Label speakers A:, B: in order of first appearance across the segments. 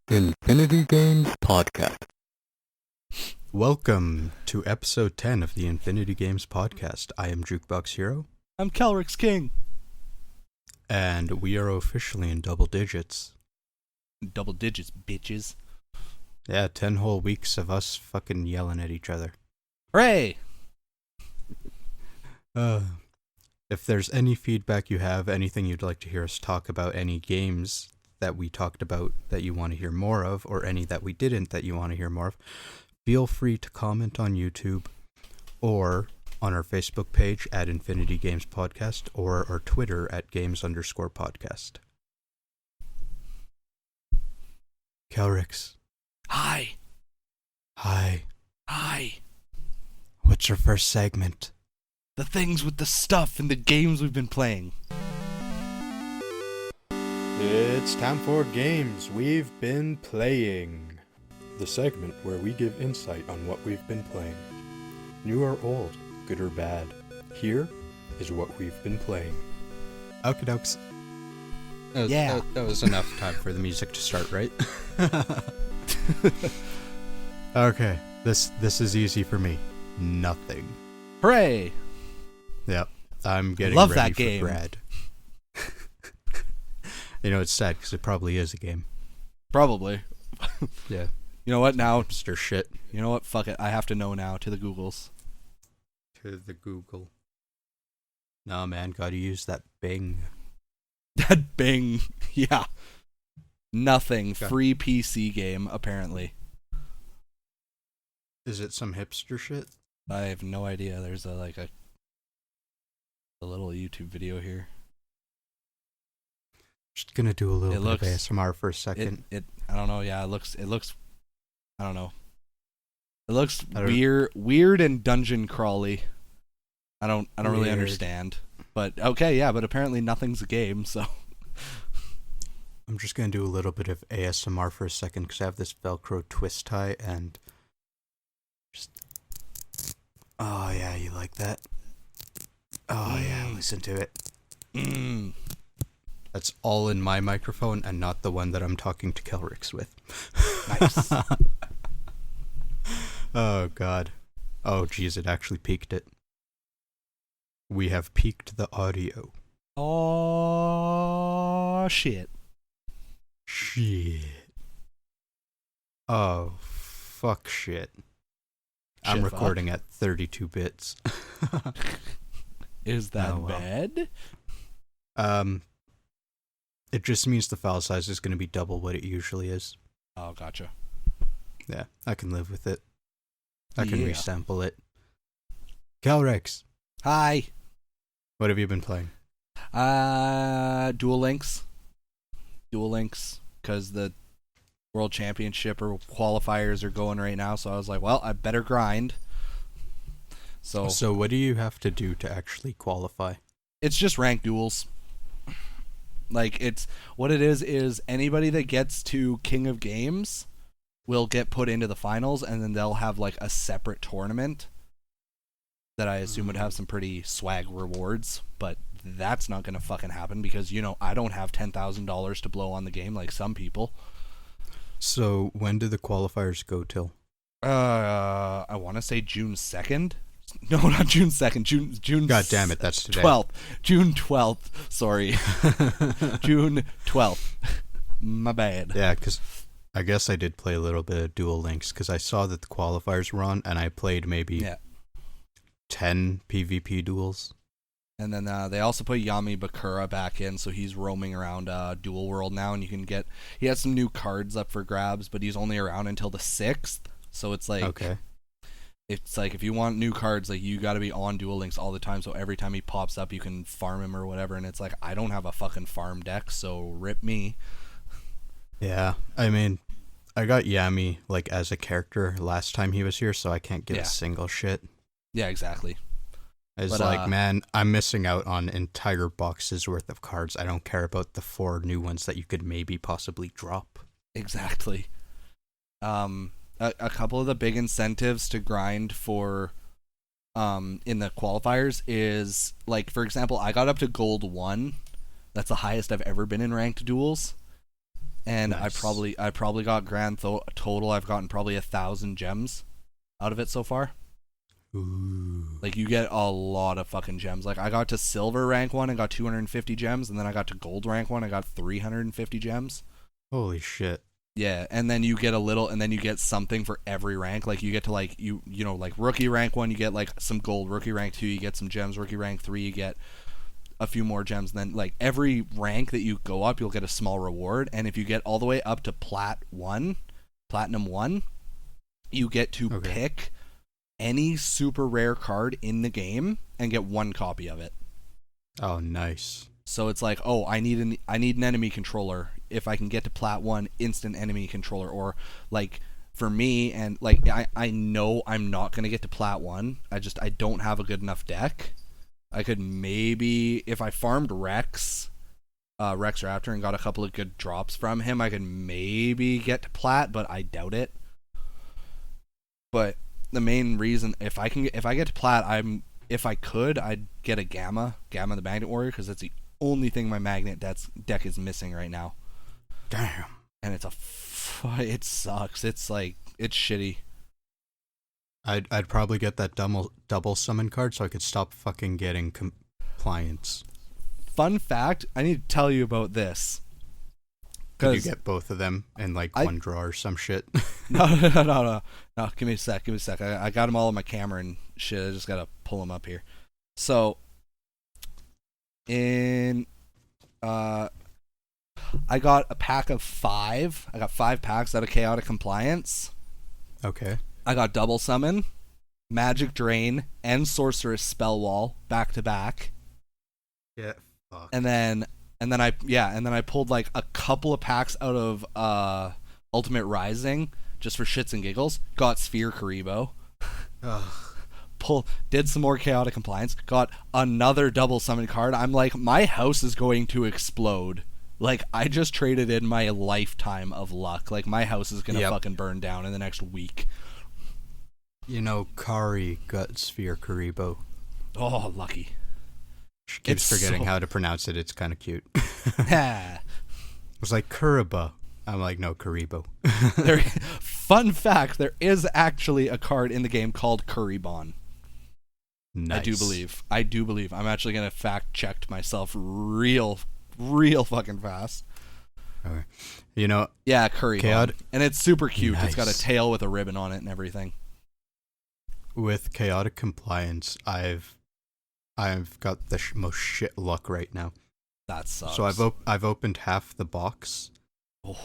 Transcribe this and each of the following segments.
A: Infinity Games Podcast.
B: Welcome to episode 10 of the Infinity Games Podcast. I am Jukeboxhero.
C: I'm KelryxsKing.
B: And we are officially in double digits.
C: Double digits, bitches.
B: Yeah, 10 whole weeks of us fucking yelling at each other.
C: Hooray!
B: If there's any feedback you have, anything you'd like to hear us talk about, any games that we talked about that you want to hear more of, or any that we didn't that you want to hear more of, feel free to comment on YouTube or on our Facebook page at Infinity Games Podcast or our Twitter at Games_podcast. Kelryx.
C: Hi.
B: Hi.
C: Hi.
B: What's your first segment?
C: The things with the stuff and the games we've been playing.
B: It's time for games we've been playing. The segment where we give insight on what we've been playing. New or old, good or bad. Here is what we've been playing. Okie dokes. That was enough time for the music to start, right? Okay, this is easy for me. Nothing.
C: Hooray!
B: Yep, I'm getting
C: Love
B: ready
C: that
B: for
C: game.
B: grad. You know, it's sad because it probably is a game.
C: Probably.
B: Yeah.
C: You know what now?
B: Hipster shit.
C: You know what? Fuck it. I have to know now. To the Googles.
B: To the Google. No, man, gotta use that Bing.
C: That Bing. Yeah. Nothing.
B: Okay.
C: Free PC game, apparently.
B: Is it some hipster shit?
C: I have no idea. There's a little YouTube video here.
B: Just gonna do a little bit
C: looks-
B: of ASMR for a second.
C: I don't know. Yeah, it looks. I don't know. It looks
B: I don't-
C: weird and dungeon crawly. I don't really
B: Weird.
C: understand. But okay, yeah. But apparently nothing's a game. So
B: I'm just gonna do a little bit of ASMR for a second because I have this Velcro twist tie and just. Oh yeah, you like that? Oh yeah, listen to it. That's all in my microphone and not the one that I'm talking to Kelryx with.
C: Nice.
B: Oh god. Oh geez, it actually peaked it. We have peaked the audio.
C: Oh shit.
B: Shit. Oh, fuck shit. I'm
C: Shit,
B: recording at 32 bits.
C: Is that
B: Oh, well.
C: bad?
B: It just means the file size is going to be double what it usually is.
C: Oh, gotcha.
B: Yeah, I can live with it. I can
C: Yeah.
B: resample it. Kelryx,
C: Hi.
B: what have you been playing?
C: Duel Links, because the World Championship or qualifiers are going right now. So I was like, well, I better grind. So
B: what do you have to do to actually qualify?
C: it's just ranked duels. Like, it's what it is anybody that gets to King of Games will get put into the finals, and then they'll have like a separate tournament that I assume would have some pretty swag rewards, but that's not gonna fucking happen because, you know, I don't have $10,000 to blow on the game like some people.
B: So when do the qualifiers go till?
C: I want to say June 2nd. No, not June 2nd. June.
B: God damn it, that's today.
C: 12th. June 12th. Sorry. June 12th. My bad.
B: Yeah, because I guess I did play a little bit of Duel Links because I saw that the qualifiers were on and I played maybe 10 PvP duels.
C: And then they also put Yami Bakura back in, so he's roaming around Duel World now, and he has some new cards up for grabs, but he's only around until the 6th, so it's like,
B: Okay.
C: it's like if you want new cards, like, you gotta be on Duel Links all the time, so every time he pops up, you can farm him or whatever, and it's like, I don't have a fucking farm deck, so rip me.
B: Yeah, I mean, I got Yami, like, as a character last time he was here, so I can't get
C: Yeah.
B: a single shit.
C: Yeah, exactly.
B: It's
C: But,
B: like, man, I'm missing out on entire boxes worth of cards. I don't care about the 4 new ones that you could maybe possibly drop.
C: Exactly. A couple of the big incentives to grind for in the qualifiers is, like, for example, I got up to gold 1. That's the highest I've ever been in ranked duels. And
B: Nice.
C: I probably got total. I've gotten probably 1,000 gems out of it so far.
B: Ooh.
C: Like, you get a lot of fucking gems. Like, I got to silver rank 1 and got 250 gems, and then I got to gold rank 1 and got 350 gems.
B: Holy shit.
C: Yeah, and then you get and then you get something for every rank. Like, you get to, like, you know, like, rookie rank 1, you get, like, some gold. Rookie rank 2, you get some gems. Rookie rank 3, you get a few more gems. And then, like, every rank that you go up, you'll get a small reward. And if you get all the way up to platinum 1, you get to pick any super rare card in the game and get 1 copy of it.
B: Oh, nice.
C: So it's like, oh, I need an enemy controller. If I can get to plat 1, instant enemy controller. Or, like, for me, and, like, I know I'm not going to get to plat 1. I don't have a good enough deck. I could maybe, if I farmed Rex Raptor, and got a couple of good drops from him, I could maybe get to plat, but I doubt it. But the main reason, if I get to plat, if I could, I'd get a Gamma the Magnet Warrior, because that's the only thing my Magnet deck is missing right now.
B: Damn.
C: And it sucks. It's like, it's shitty.
B: I'd probably get that double summon card so I could stop fucking getting compliance.
C: Fun fact, I need to tell you about this.
B: Could you get both of them in like one draw or some shit?
C: No. Give me a sec. I got them all on my camera and shit. I just gotta pull them up here. So, I got a pack of 5. I got 5 packs out of Chaotic Compliance.
B: Okay.
C: I got Double Summon, Magic Drain, and Sorceress Spell Wall back to back.
B: Yeah. Fuck.
C: And then I pulled like a couple of packs out of Ultimate Rising just for shits and giggles. Got Sphere Karibo. Did some more Chaotic Compliance. Got another Double Summon card. I'm like, my house is going to explode. Like, I just traded in my lifetime of luck. Like, my house is gonna fucking burn down in the next week.
B: You know, Kari got Sphere Karibo.
C: Oh, lucky.
B: She keeps forgetting how to pronounce it. It's kind of cute.
C: It
B: was like Kuriba. I'm like, no, Karibo.
C: Fun fact, there is actually a card in the game called Kuribon.
B: Nice.
C: I do believe. I'm actually going to fact check myself real fucking fast.
B: Okay. You know,
C: yeah, Kuribon. And it's super cute.
B: Nice.
C: It's got a tail with a ribbon on it and everything.
B: With Chaotic Compliance, I've got the most shit luck right now.
C: That sucks.
B: So I've opened half the box.
C: Oh.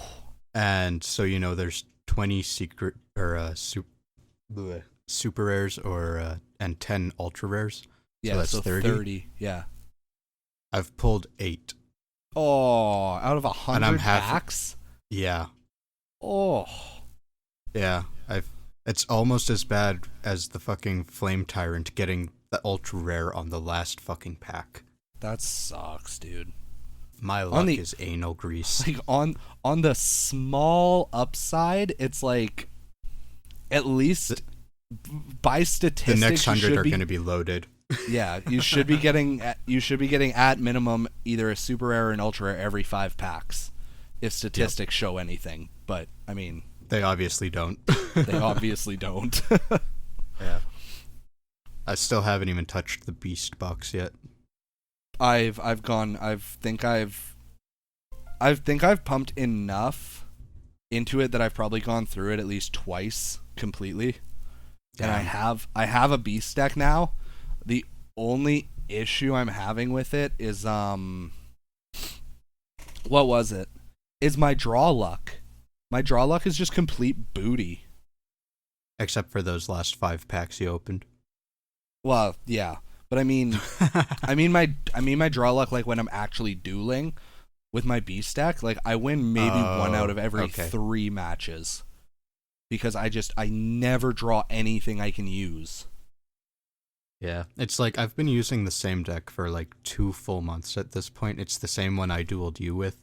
B: And so, you know, there's 20 secret or super rares or and 10 ultra rares.
C: Yeah,
B: so that's 30.
C: Yeah.
B: I've pulled 8.
C: Oh, out of 100 packs?
B: Yeah.
C: Oh.
B: Yeah, it's almost as bad as the fucking Flame Tyrant getting the ultra rare on the last fucking pack.
C: That sucks, dude.
B: My luck is anal grease.
C: Like, on the small upside, it's like, at least by statistics,
B: the next 100 are going to be loaded.
C: Yeah, you should be getting at minimum either a super rare or an ultra rare every 5 packs, if statistics show anything. But I mean,
B: they obviously don't.
C: They obviously don't.
B: Yeah. I still haven't even touched the beast box yet.
C: I think I've pumped enough into it that I've probably gone through it at least twice completely. Damn. And I have a beast deck now. The only issue I'm having with it is what was it? Is my draw luck. My draw luck is just complete booty.
B: Except for those last 5 packs you opened.
C: Well, yeah. But I mean my draw luck, like when I'm actually dueling with my beast deck, like I win maybe 1 out of every 3 matches. Because I never draw anything I can use.
B: Yeah, it's like I've been using the same deck for like 2 full months at this point. It's the same one I dueled you with.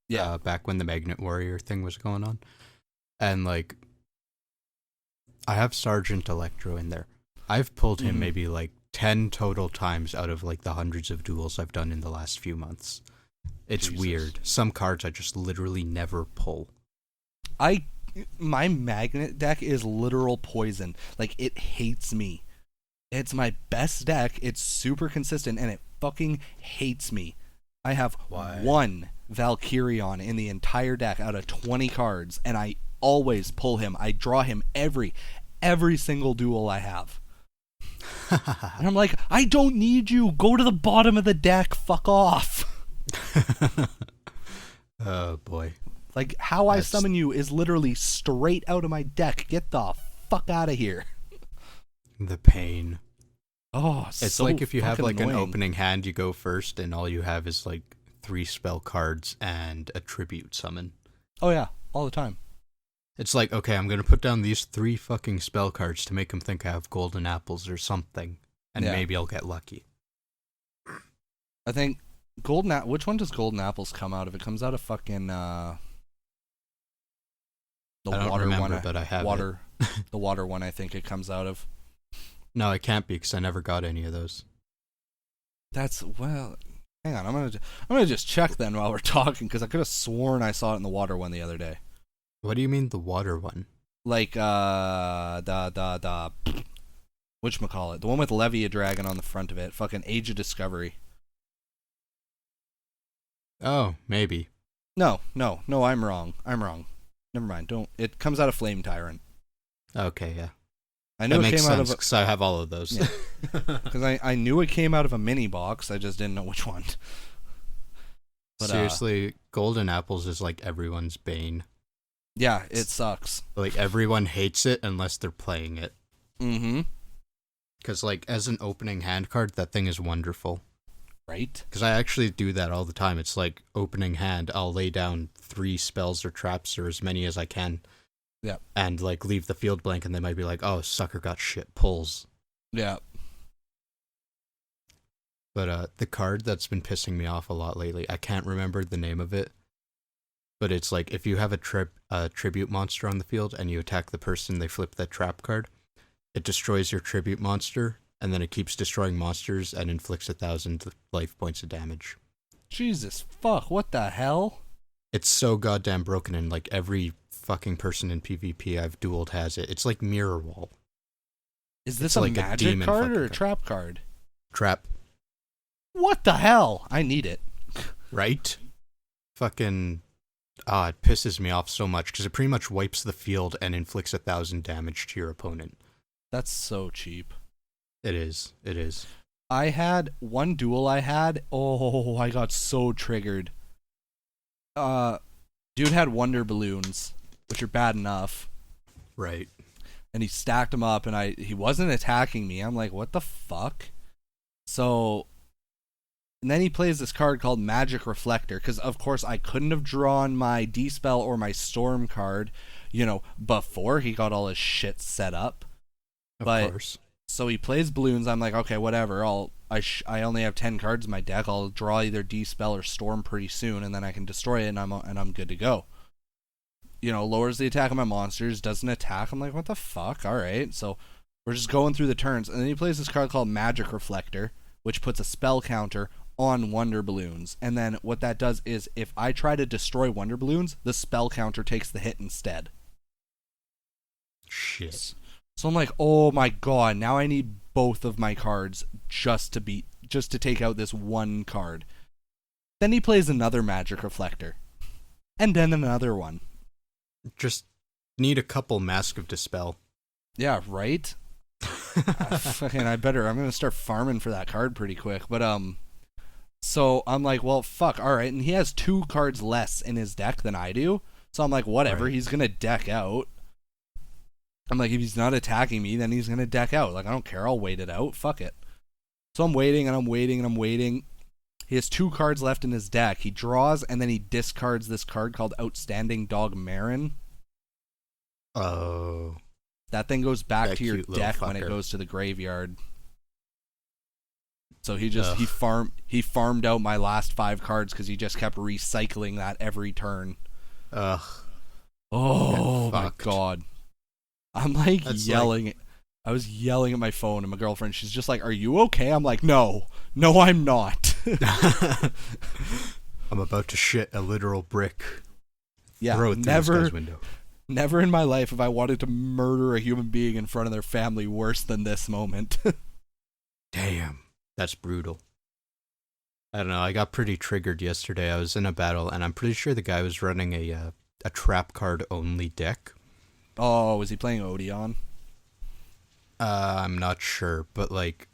C: Yeah.
B: Back when the Magnet Warrior thing was going on. And like, I have Sergeant Electro in there. I've pulled him maybe like 10 total times out of like the hundreds of duels I've done in the last few months. It's
C: Jesus.
B: weird. Some cards I just literally never pull.
C: My magnet deck is literal poison. Like, it hates me. It's my best deck. It's super consistent, and it fucking hates me. I have one Valkyrion in the entire deck out of 20 cards, and I always pull him. I draw him every single duel I have. And I'm like, I don't need you. Go to the bottom of the deck. Fuck off.
B: Oh, boy.
C: Like, how I summon you is literally straight out of my deck. Get the fuck out of here.
B: The pain.
C: Oh,
B: It's
C: so
B: like if you have like
C: fucking
B: an
C: annoying.
B: opening hand, you go first, and all you have is like 3 spell cards and a tribute summon.
C: Oh yeah, all the time.
B: It's like, okay, I'm gonna put down these 3 fucking spell cards to make them think I have golden apples or something, and
C: Yeah.
B: maybe I'll get lucky.
C: I think which one does golden apples come out of? It comes out of fucking the
B: I don't
C: water
B: remember,
C: one.
B: but I have
C: water, the water one. I think it comes out of.
B: No, I can't be because I never got any of those.
C: That's well. Hang on, I'm gonna just check then while we're talking because I could have sworn I saw it in the water one the other day.
B: What do you mean the water one?
C: Like whatchamacallit? The one with Levy a Dragon on the front of it. Fucking Age of Discovery.
B: Oh, maybe.
C: No, I'm wrong. Never mind. Don't. It comes out of Flame Tyrant.
B: Okay, yeah.
C: I knew
B: That
C: it
B: makes
C: came out
B: sense
C: of
B: because I have all of those.
C: Yeah. because I knew it came out of a mini box. I just didn't know which one. But,
B: Seriously, golden apples is like everyone's bane.
C: yeah, it sucks.
B: Like everyone hates it unless they're playing it.
C: Mm-hmm.
B: Because like as an opening hand card, that thing is wonderful.
C: Right.
B: Because I actually do that all the time. It's like opening hand. I'll lay down 3 spells or traps or as many as I can.
C: Yeah.
B: And like leave the field blank, and they might be like, "Oh, sucker got shit pulls."
C: Yeah.
B: But the card that's been pissing me off a lot lately, I can't remember the name of it. But it's like if you have a tribute monster on the field and you attack the person, they flip that trap card. It destroys your tribute monster, and then it keeps destroying monsters and inflicts 1,000 life points of damage.
C: Jesus fuck! What the hell?
B: It's so goddamn broken, and like every fucking person in PvP I've dueled has it. It's like Mirror Wall.
C: Is this
B: It's
C: a
B: like a
C: magic
B: demon
C: card
B: fucking
C: or a
B: card.
C: trap card?
B: Trap,
C: What the hell? I need it.
B: right? Fucking... it pisses me off so much, because it pretty much wipes the field and inflicts 1,000 damage to your opponent.
C: That's so cheap.
B: It is.
C: I had one duel I got so triggered. Dude had wonder balloons, which are bad enough.
B: Right.
C: And he stacked them up, and he wasn't attacking me. I'm like, what the fuck? So, and then he plays this card called Magic Reflector, because of course I couldn't have drawn my D-Spell or my Storm card, before he got all his shit set up.
B: Of
C: But-
B: course.
C: So he plays balloons. I'm like, okay, whatever. I only have 10 cards in my deck. I'll draw either D-Spell or Storm pretty soon, and then I can destroy it, and I'm good to go. Lowers the attack of my monsters, doesn't attack. I'm like, what the fuck? All right. So we're just going through the turns, and then he plays this card called Magic Reflector, which puts a spell counter on Wonder Balloons. And then what that does is, if I try to destroy Wonder Balloons, the spell counter takes the hit instead.
B: Shit.
C: So I'm like, oh my god, now I need both of my cards just to take out this one card. Then he plays another Magic Reflector. And then another one.
B: Just need a couple Mask of Dispel.
C: Yeah, right? I'm gonna start farming for that card pretty quick. But so I'm like, well, fuck, alright, and he has 2 cards less in his deck than I do. So I'm like, whatever,
B: Right.
C: he's gonna deck out. I'm like, if he's not attacking me, then he's gonna deck out. Like, I don't care, I'll wait it out. Fuck it. So I'm waiting and I'm waiting and I'm waiting. He has 2 cards left in his deck. He draws and then he discards this card called Outstanding Dog Marin.
B: Oh.
C: That thing goes back
B: That
C: to your
B: cute little
C: deck when it
B: fucker.
C: goes to the graveyard. So he just
B: Ugh.
C: he farmed out my last 5 cards because he just kept recycling that every turn.
B: Ugh.
C: Oh
B: Get
C: my
B: fucked.
C: god. I'm like
B: That's
C: yelling. I was yelling at my phone, and my girlfriend, she's just like, "Are you okay?" I'm like, "No, I'm not."
B: I'm about to shit a literal brick.
C: Yeah,
B: Throw it through this guy's window.
C: Never in my life have I wanted to murder a human being in front of their family worse than this moment.
B: Damn, that's brutal. I don't know, I got pretty triggered yesterday. I was in a battle, and I'm pretty sure the guy was running a trap card only deck.
C: Oh, was he playing Odeon?
B: I'm not sure, but like,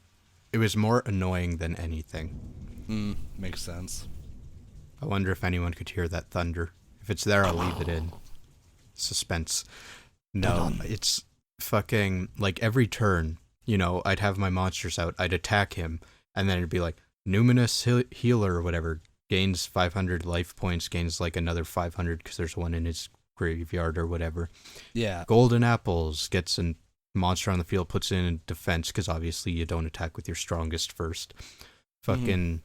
B: it was more annoying than anything.
C: Makes sense.
B: I wonder if anyone could hear that thunder. If it's there, I'll leave it in. Suspense. No, it's fucking, like, every turn, you know, I'd have my monsters out, I'd attack him, and then it'd be like, Numinous Healer or whatever, gains 500 life points, gains like another 500 because there's one in his graveyard or whatever.
C: Yeah.
B: Golden Apples, gets a monster on the field, puts it in defense because obviously you don't attack with your strongest first. Fucking,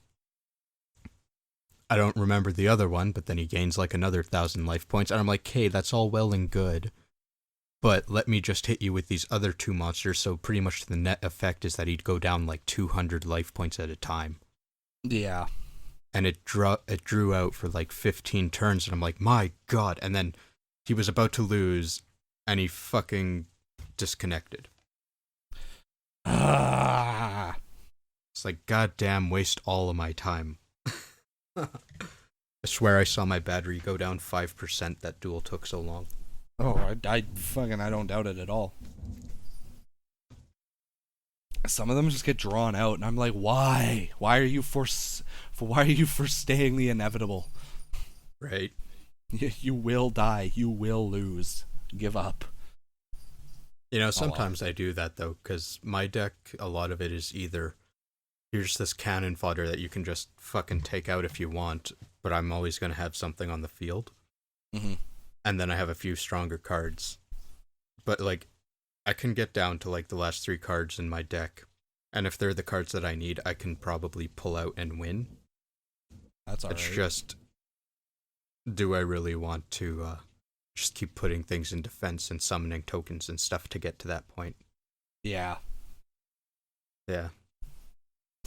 B: I don't remember the other one, but then he gains like another 1,000 life points, and I'm like, hey, that's all well and good, but let me just hit you with these other two monsters, so pretty much the net effect is that he'd go down like 200 life points at a time.
C: Yeah.
B: And it drew out for like 15 turns, and I'm like, my god. And then he was about to lose, and he fucking disconnected.
C: Ah.
B: It's like, goddamn, waste all of my time. I swear I saw my battery go down 5%. That duel took so long.
C: Oh, I don't doubt it at all. Some of them just get drawn out, and I'm like, why? Why are you forestaying the inevitable?
B: Right.
C: You will die. You will lose. Give up.
B: You know, sometimes I do that, though, because my deck, a lot of it is either, here's this cannon fodder that you can just fucking take out if you want, but I'm always going to have something on the field.
C: Mm-hmm.
B: And then I have a few stronger cards. But, like, I can get down to, like, the last 3 cards in my deck, and if they're the cards that I need, I can probably pull out and win.
C: That's alright.
B: It's just, do I really want to just keep putting things in defense and summoning tokens and stuff to get to that point?
C: Yeah.
B: Yeah.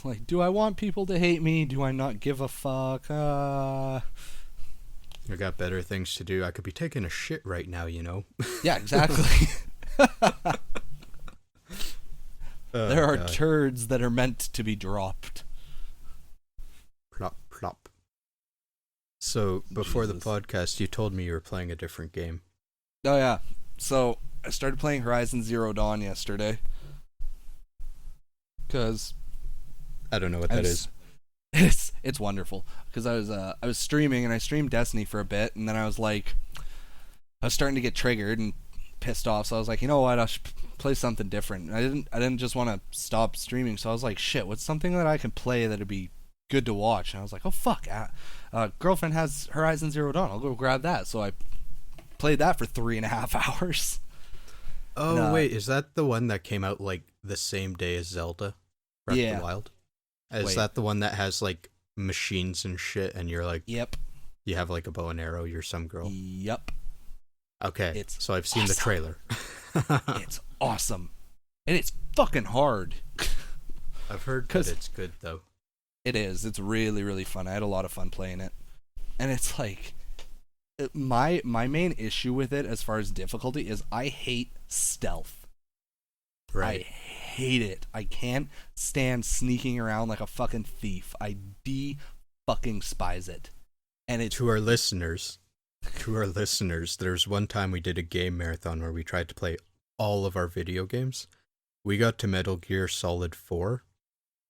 C: Like, do I want people to hate me? Do I not give a fuck?
B: I got better things to do. I could be taking a shit right now, you know?
C: Yeah, exactly. There are turds that are meant to be dropped.
B: Plop, plop. So, before the
C: Jesus.
B: podcast, you told me you were playing a different game.
C: Oh, yeah. So, I started playing Horizon Zero Dawn yesterday. Because
B: I don't know what that is.
C: It's wonderful. Because I was streaming, and I streamed Destiny for a bit, and then I was starting to get triggered and pissed off, so I was like, you know what, I should play something different. I didn't just want to stop streaming, so I was like, shit, what's something that I can play that'd be good to watch? And I was like, oh fuck, girlfriend has Horizon Zero Dawn, I'll go grab that. So I played that for 3.5 hours.
B: Oh, wait, is that the one that came out like the same day as Zelda Breath of the Wild? Is that the one that has like machines and shit, and you're like,
C: yep,
B: you have like a bow and arrow, you're some girl?
C: Yep.
B: Okay, so I've seen the trailer.
C: It's awesome. And it's fucking hard.
B: I've heard that it's good, though.
C: It is. It's really, really fun. I had a lot of fun playing it. And it's like, my main issue with it as far as difficulty is I hate stealth.
B: Right.
C: I hate it. I can't stand sneaking around like a fucking thief. I de-fucking-spise it. And it's...
B: To our listeners, there's one time we did a game marathon where we tried to play all of our video games. We got to Metal Gear Solid 4,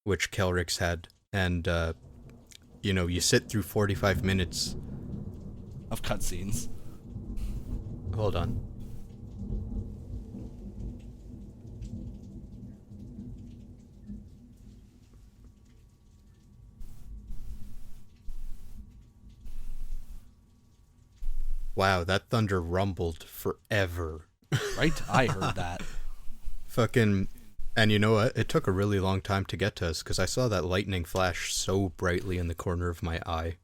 B: which Kelryx had, and, you know, you sit through 45 minutes
C: of cutscenes.
B: Hold on. Wow, that thunder rumbled forever.
C: Right? I heard that.
B: Fucking... And you know what? It took a really long time to get to us, because I saw that lightning flash so brightly in the corner of my eye.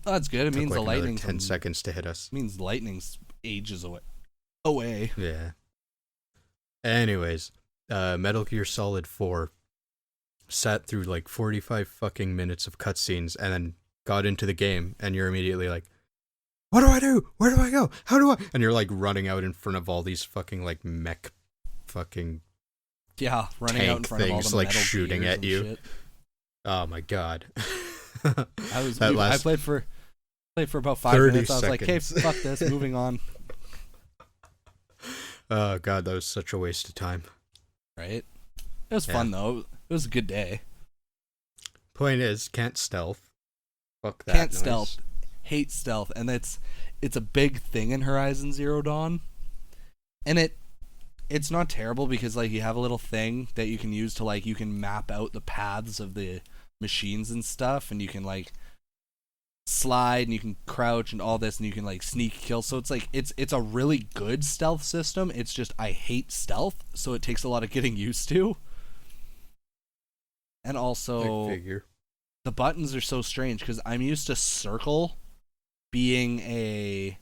C: Oh, that's good. It means
B: like
C: the lightning...
B: 10 seconds to hit us.
C: It means lightning's ages away.
B: Yeah. Anyways, Metal Gear Solid 4 sat through like 45 fucking minutes of cutscenes, and then got into the game, and you're immediately like, what do I do? Where do I go? How do I? And you're like running out in front of all these fucking like mech fucking
C: running out in
B: tank
C: front of all
B: things
C: the
B: like
C: metal
B: shooting
C: gears
B: at
C: and
B: you.
C: shit.
B: Oh my god.
C: I played for about 5
B: 30
C: minutes. I was like, hey,
B: seconds.
C: fuck this, moving on.
B: Oh god, that was such a waste of time.
C: Right? It was fun though. It was a good day.
B: Point is, can't stealth. Fuck that.
C: Can't
B: noise.
C: stealth. Hate stealth. And it's a big thing in Horizon Zero Dawn. And it's not terrible because like you have a little thing that you can use to like you can map out the paths of the machines and stuff, and you can like slide and you can crouch and all this, and you can like sneak kill. So it's like it's a really good stealth system. It's just I hate stealth, so it takes a lot of getting used to. And also the buttons are so strange because I'm used to circle being a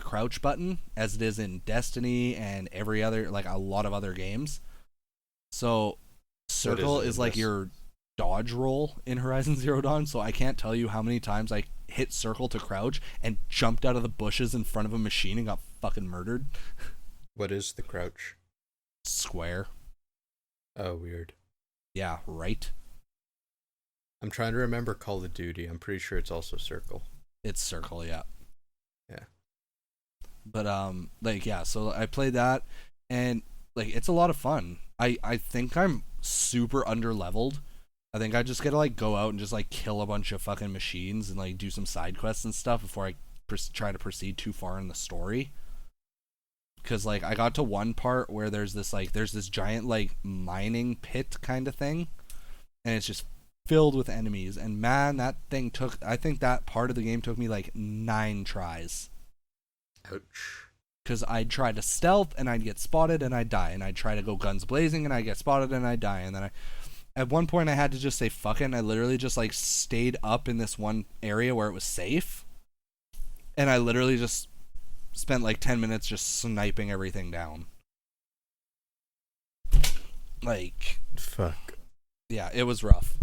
C: crouch button as it is in Destiny and every other, like a lot of other games. So circle is like your dodge roll in Horizon Zero Dawn, so I can't tell you how many times I hit circle to crouch and jumped out of the bushes in front of a machine and got fucking murdered.
B: What is the crouch?
C: Square.
B: Oh, weird.
C: Yeah, right?
B: I'm trying to remember Call of Duty. I'm pretty sure it's also circle.
C: It's circle, yeah.
B: Yeah.
C: But so I played that, and like it's a lot of fun. I think I'm super underleveled. I think I just gotta like go out and just like kill a bunch of fucking machines and like do some side quests and stuff before I try to proceed too far in the story. Because like I got to one part where there's this giant like mining pit kind of thing, and it's just filled with enemies. And man, that part of the game took me like 9 tries.
B: Ouch.
C: Because I'd try to stealth and I'd get spotted and I'd die, and I'd try to go guns blazing and I'd get spotted and I'd die, and then at one point I had to just say fuck it, and I literally just like stayed up in this one area where it was safe, and I literally just spent like 10 minutes just sniping everything down. Like,
B: fuck.
C: Yeah, it was rough.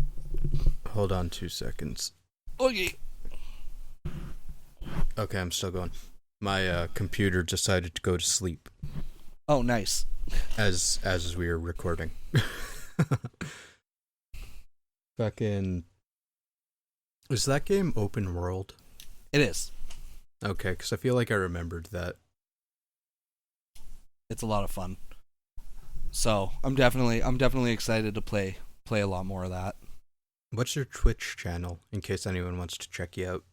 B: Hold on 2 seconds.
C: Okay,
B: I'm still going. My computer decided to go to sleep
C: oh nice.
B: as we were recording. Fucking. Is that game open world?
C: It is.
B: Okay, because I feel like I remembered that.
C: It's a lot of fun. So I'm definitely excited to play a lot more of that.
B: What's your Twitch channel, in case anyone wants to check you out?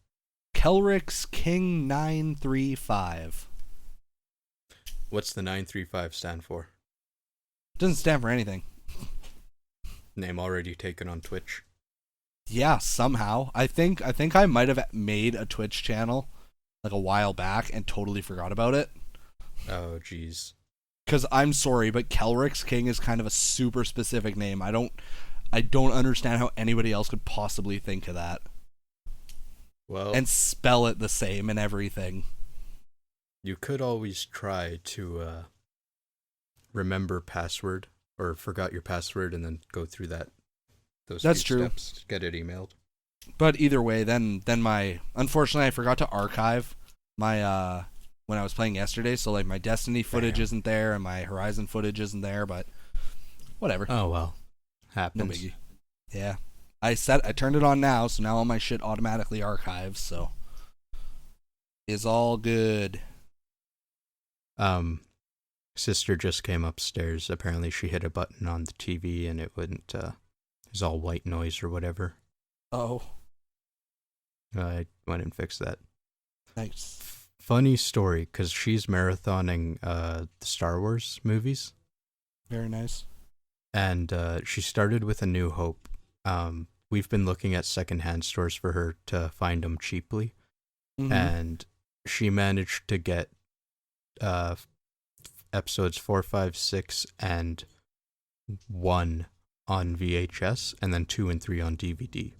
C: KelryxsKing2323.
B: What's the 935 stand for?
C: Doesn't stand for anything.
B: Name already taken on Twitch.
C: Yeah, somehow. I think I might have made a Twitch channel like a while back and totally forgot about it.
B: Oh, jeez.
C: Because I'm sorry, but KelryxsKing is kind of a super specific name. I don't understand how anybody else could possibly think of that.
B: Well,
C: and spell it the same and everything.
B: You could always try to remember password or forgot your password and then go through those
C: That's
B: few
C: true.
B: steps to get it emailed.
C: But either way, then unfortunately I forgot to archive my when I was playing yesterday, so like my Destiny footage isn't there and my Horizon footage isn't there, but whatever.
B: Oh well. Happens.
C: No biggie. Yeah. I turned it on now, so now all my shit automatically archives, so it's all good.
B: Sister just came upstairs. Apparently she hit a button on the TV and it wouldn't it was all white noise or whatever.
C: Oh.
B: I went and fixed that.
C: Nice.
B: Funny story, because she's marathoning the Star Wars movies.
C: Very nice.
B: And she started with A New Hope. We've been looking at secondhand stores for her to find them cheaply. Mm-hmm. And she managed to get episodes 4, 5, 6, and 1 on VHS, and then 2 and 3 on DVD.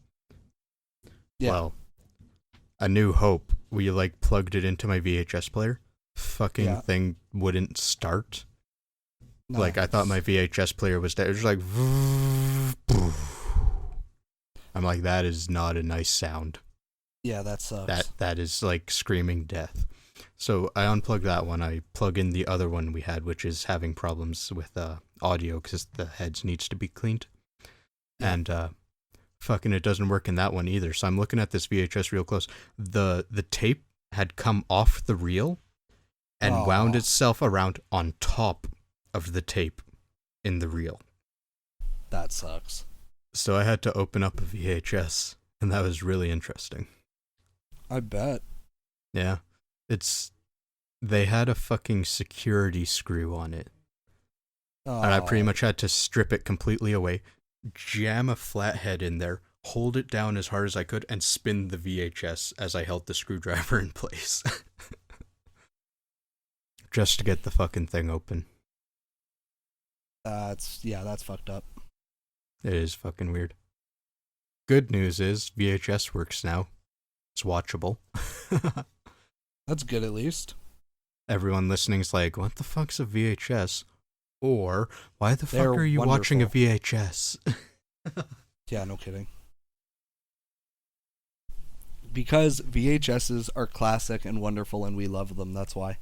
C: Yeah.
B: Well, A New Hope, we like plugged it into my VHS player. Fucking thing wouldn't start. Nice. Like, I thought my VHS player was dead. It was like... I'm like, that is not a nice sound.
C: Yeah, that sucks.
B: That is like screaming death. So I unplug that one. I plug in the other one we had, which is having problems with audio because the heads needs to be cleaned.
C: Yeah.
B: And fucking it doesn't work in that one either. So I'm looking at this VHS real close. The tape had come off the reel and wound itself around on top of the tape in the reel.
C: That sucks.
B: So I had to open up a VHS, and that was really interesting.
C: I bet.
B: Yeah. They had a fucking security screw on it.
C: Oh.
B: And I pretty much had to strip it completely away, jam a flathead in there, hold it down as hard as I could, and spin the VHS as I held the screwdriver in place. Just to get the fucking thing open.
C: That's fucked up.
B: It is fucking weird. Good news is VHS works now. It's watchable.
C: That's good at least.
B: Everyone listening's like, what the fuck's a VHS? Or, why the
C: They're
B: fuck are you watching a
C: wonderful.
B: VHS?
C: Yeah, no kidding. Because VHSs are classic and wonderful and we love them, that's why.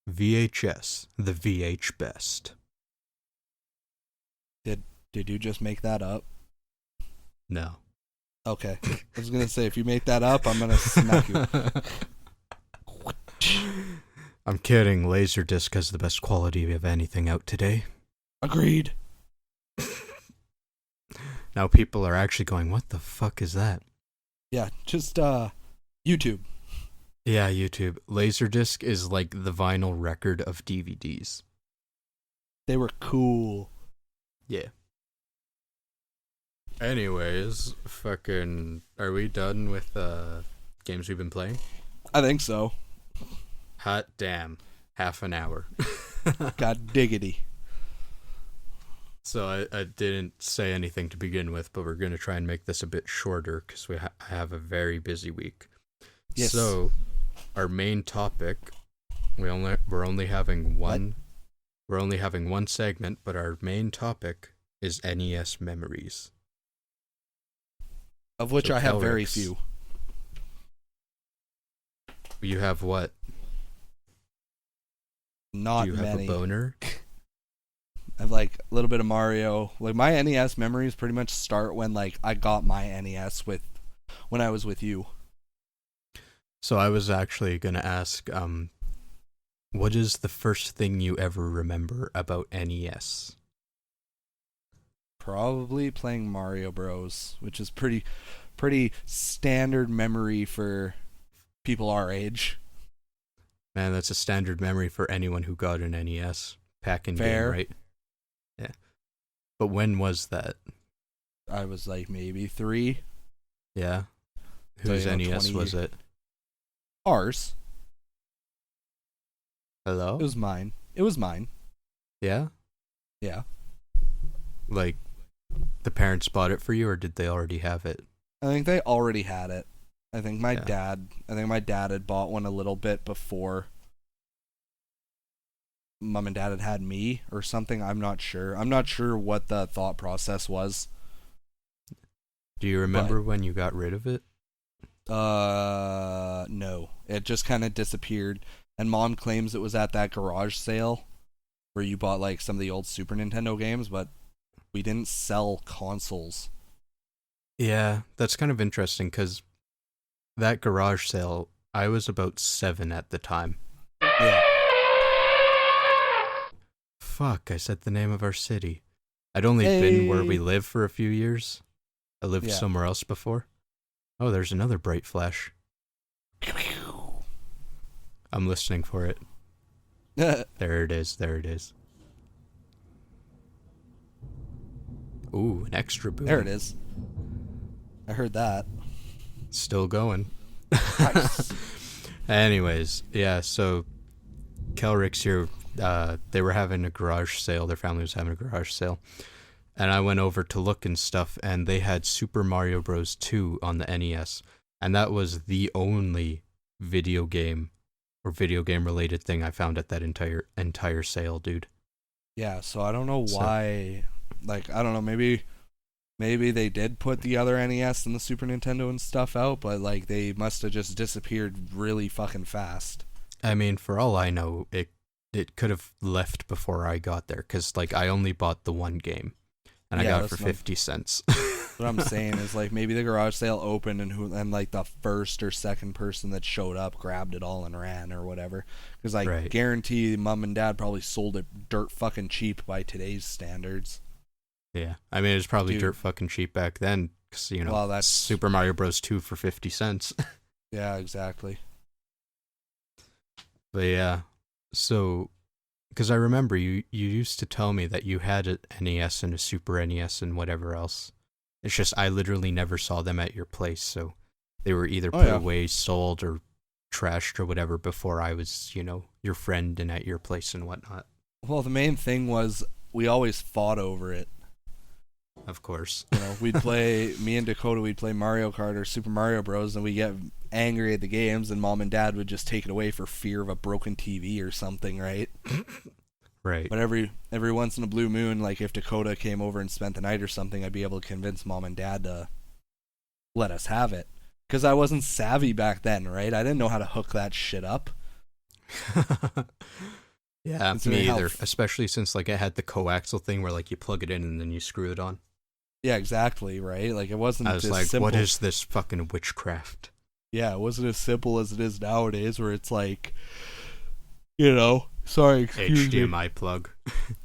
B: VHS, the VH best.
C: Did you just make that up?
B: No.
C: Okay. I was going to say, if you make that up, I'm going to smack you.
B: I'm kidding. Laserdisc has the best quality of anything out today.
C: Agreed.
B: Now people are actually going, what the fuck is that?
C: Yeah, just YouTube.
B: Yeah, YouTube. Laserdisc is like the vinyl record of DVDs.
C: They were cool.
B: Yeah. Anyways, fucking, are we done with games we've been playing?
C: I think so.
B: Hot damn. Half an hour.
C: God diggity.
B: So I didn't say anything to begin with, but we're going to try and make this a bit shorter because I have a very busy week.
C: Yes.
B: So, our main topic, we're only having one.
C: What?
B: We're only having one segment, but our main topic is NES Memories.
C: Of which
B: So
C: I have very
B: Kelryx.
C: few.
B: You have what?
C: Not
B: Do you
C: many.
B: have a boner?
C: I have like a little bit of Mario. Like my NES memories pretty much start when like I got my NES when I was with you.
B: So I was actually going to ask, what is the first thing you ever remember about NES?
C: Probably playing Mario Bros, which is pretty standard memory for people our age.
B: Man, that's a standard memory for anyone who got an NES. Pack-in
C: Fair.
B: game, right? Yeah. But when was that?
C: I was like maybe 3.
B: Yeah.
C: So,
B: Whose
C: you know,
B: NES
C: 20
B: was it?
C: Ours.
B: Hello?
C: It was mine. It was mine.
B: Yeah?
C: Yeah.
B: Like, the parents bought it for you, or did they already have it?
C: I think they already had it. I think my
B: Yeah.
C: dad had bought one a little bit before Mom and Dad had me or something. I'm not sure. I'm not sure what the thought process was.
B: Do you remember when you got rid of it?
C: No. It just kind of disappeared. And Mom claims it was at that garage sale where you bought like some of the old Super Nintendo games, but we didn't sell consoles.
B: Yeah, that's kind of interesting, because that garage sale, I was about 7 at the time.
C: Yeah.
B: Fuck, I said the name of our city. I'd only been where we live for a few years. I lived
C: Yeah.
B: somewhere else before. Oh, there's another bright flash. I'm listening for it. There it is, there it is. Ooh, an extra boom.
C: There it is. I heard that.
B: Still going.
C: Nice.
B: Anyways, yeah, so Kelryx here, they were having a garage sale. Their family was having a garage sale. And I went over to look and stuff, and they had Super Mario Bros. 2 on the NES. And that was the only video game or video game related thing I found at that entire sale, dude.
C: Yeah, so I don't know
B: So-
C: why. Like, I don't know, maybe maybe they did put the other NES and the Super Nintendo and stuff out, but like they must have just disappeared really fucking fast.
B: I mean, for all I know, it could have left before I got there, because like I only bought the one game, and I got it for 50 cents.
C: What I'm saying is like maybe the garage sale opened and like the first or second person that showed up grabbed it all and ran or whatever. Because I guarantee mom and dad probably sold it dirt fucking cheap by today's standards.
B: Yeah, I mean it was probably dirt fucking cheap back then, because that's Super Mario Bros. 2 for 50 cents.
C: Yeah, exactly.
B: But yeah, so because I remember you used to tell me that you had an NES and a Super NES and whatever else. It's just I literally never saw them at your place, so they were either put away, sold, or trashed or whatever before I was, your friend and at your place and whatnot.
C: Well, the main thing was we always fought over it.
B: Of course.
C: We'd play, me and Dakota, we'd play Mario Kart or Super Mario Bros. And we'd get angry at the games, and mom and dad would just take it away for fear of a broken TV or something, right?
B: Right.
C: But every once in a blue moon, like if Dakota came over and spent the night or something, I'd be able to convince mom and dad to let us have it. Because I wasn't savvy back then, right? I didn't know how to hook that shit up.
B: Yeah, me either. Especially since like it had the coaxial thing where like you plug it in and then you screw it on.
C: Yeah, exactly, right? Like it wasn't.
B: I was like,
C: simple.
B: What is this fucking witchcraft?
C: Yeah, it wasn't as simple as it is nowadays, where it's like, sorry, excuse
B: HDMI
C: me.
B: plug.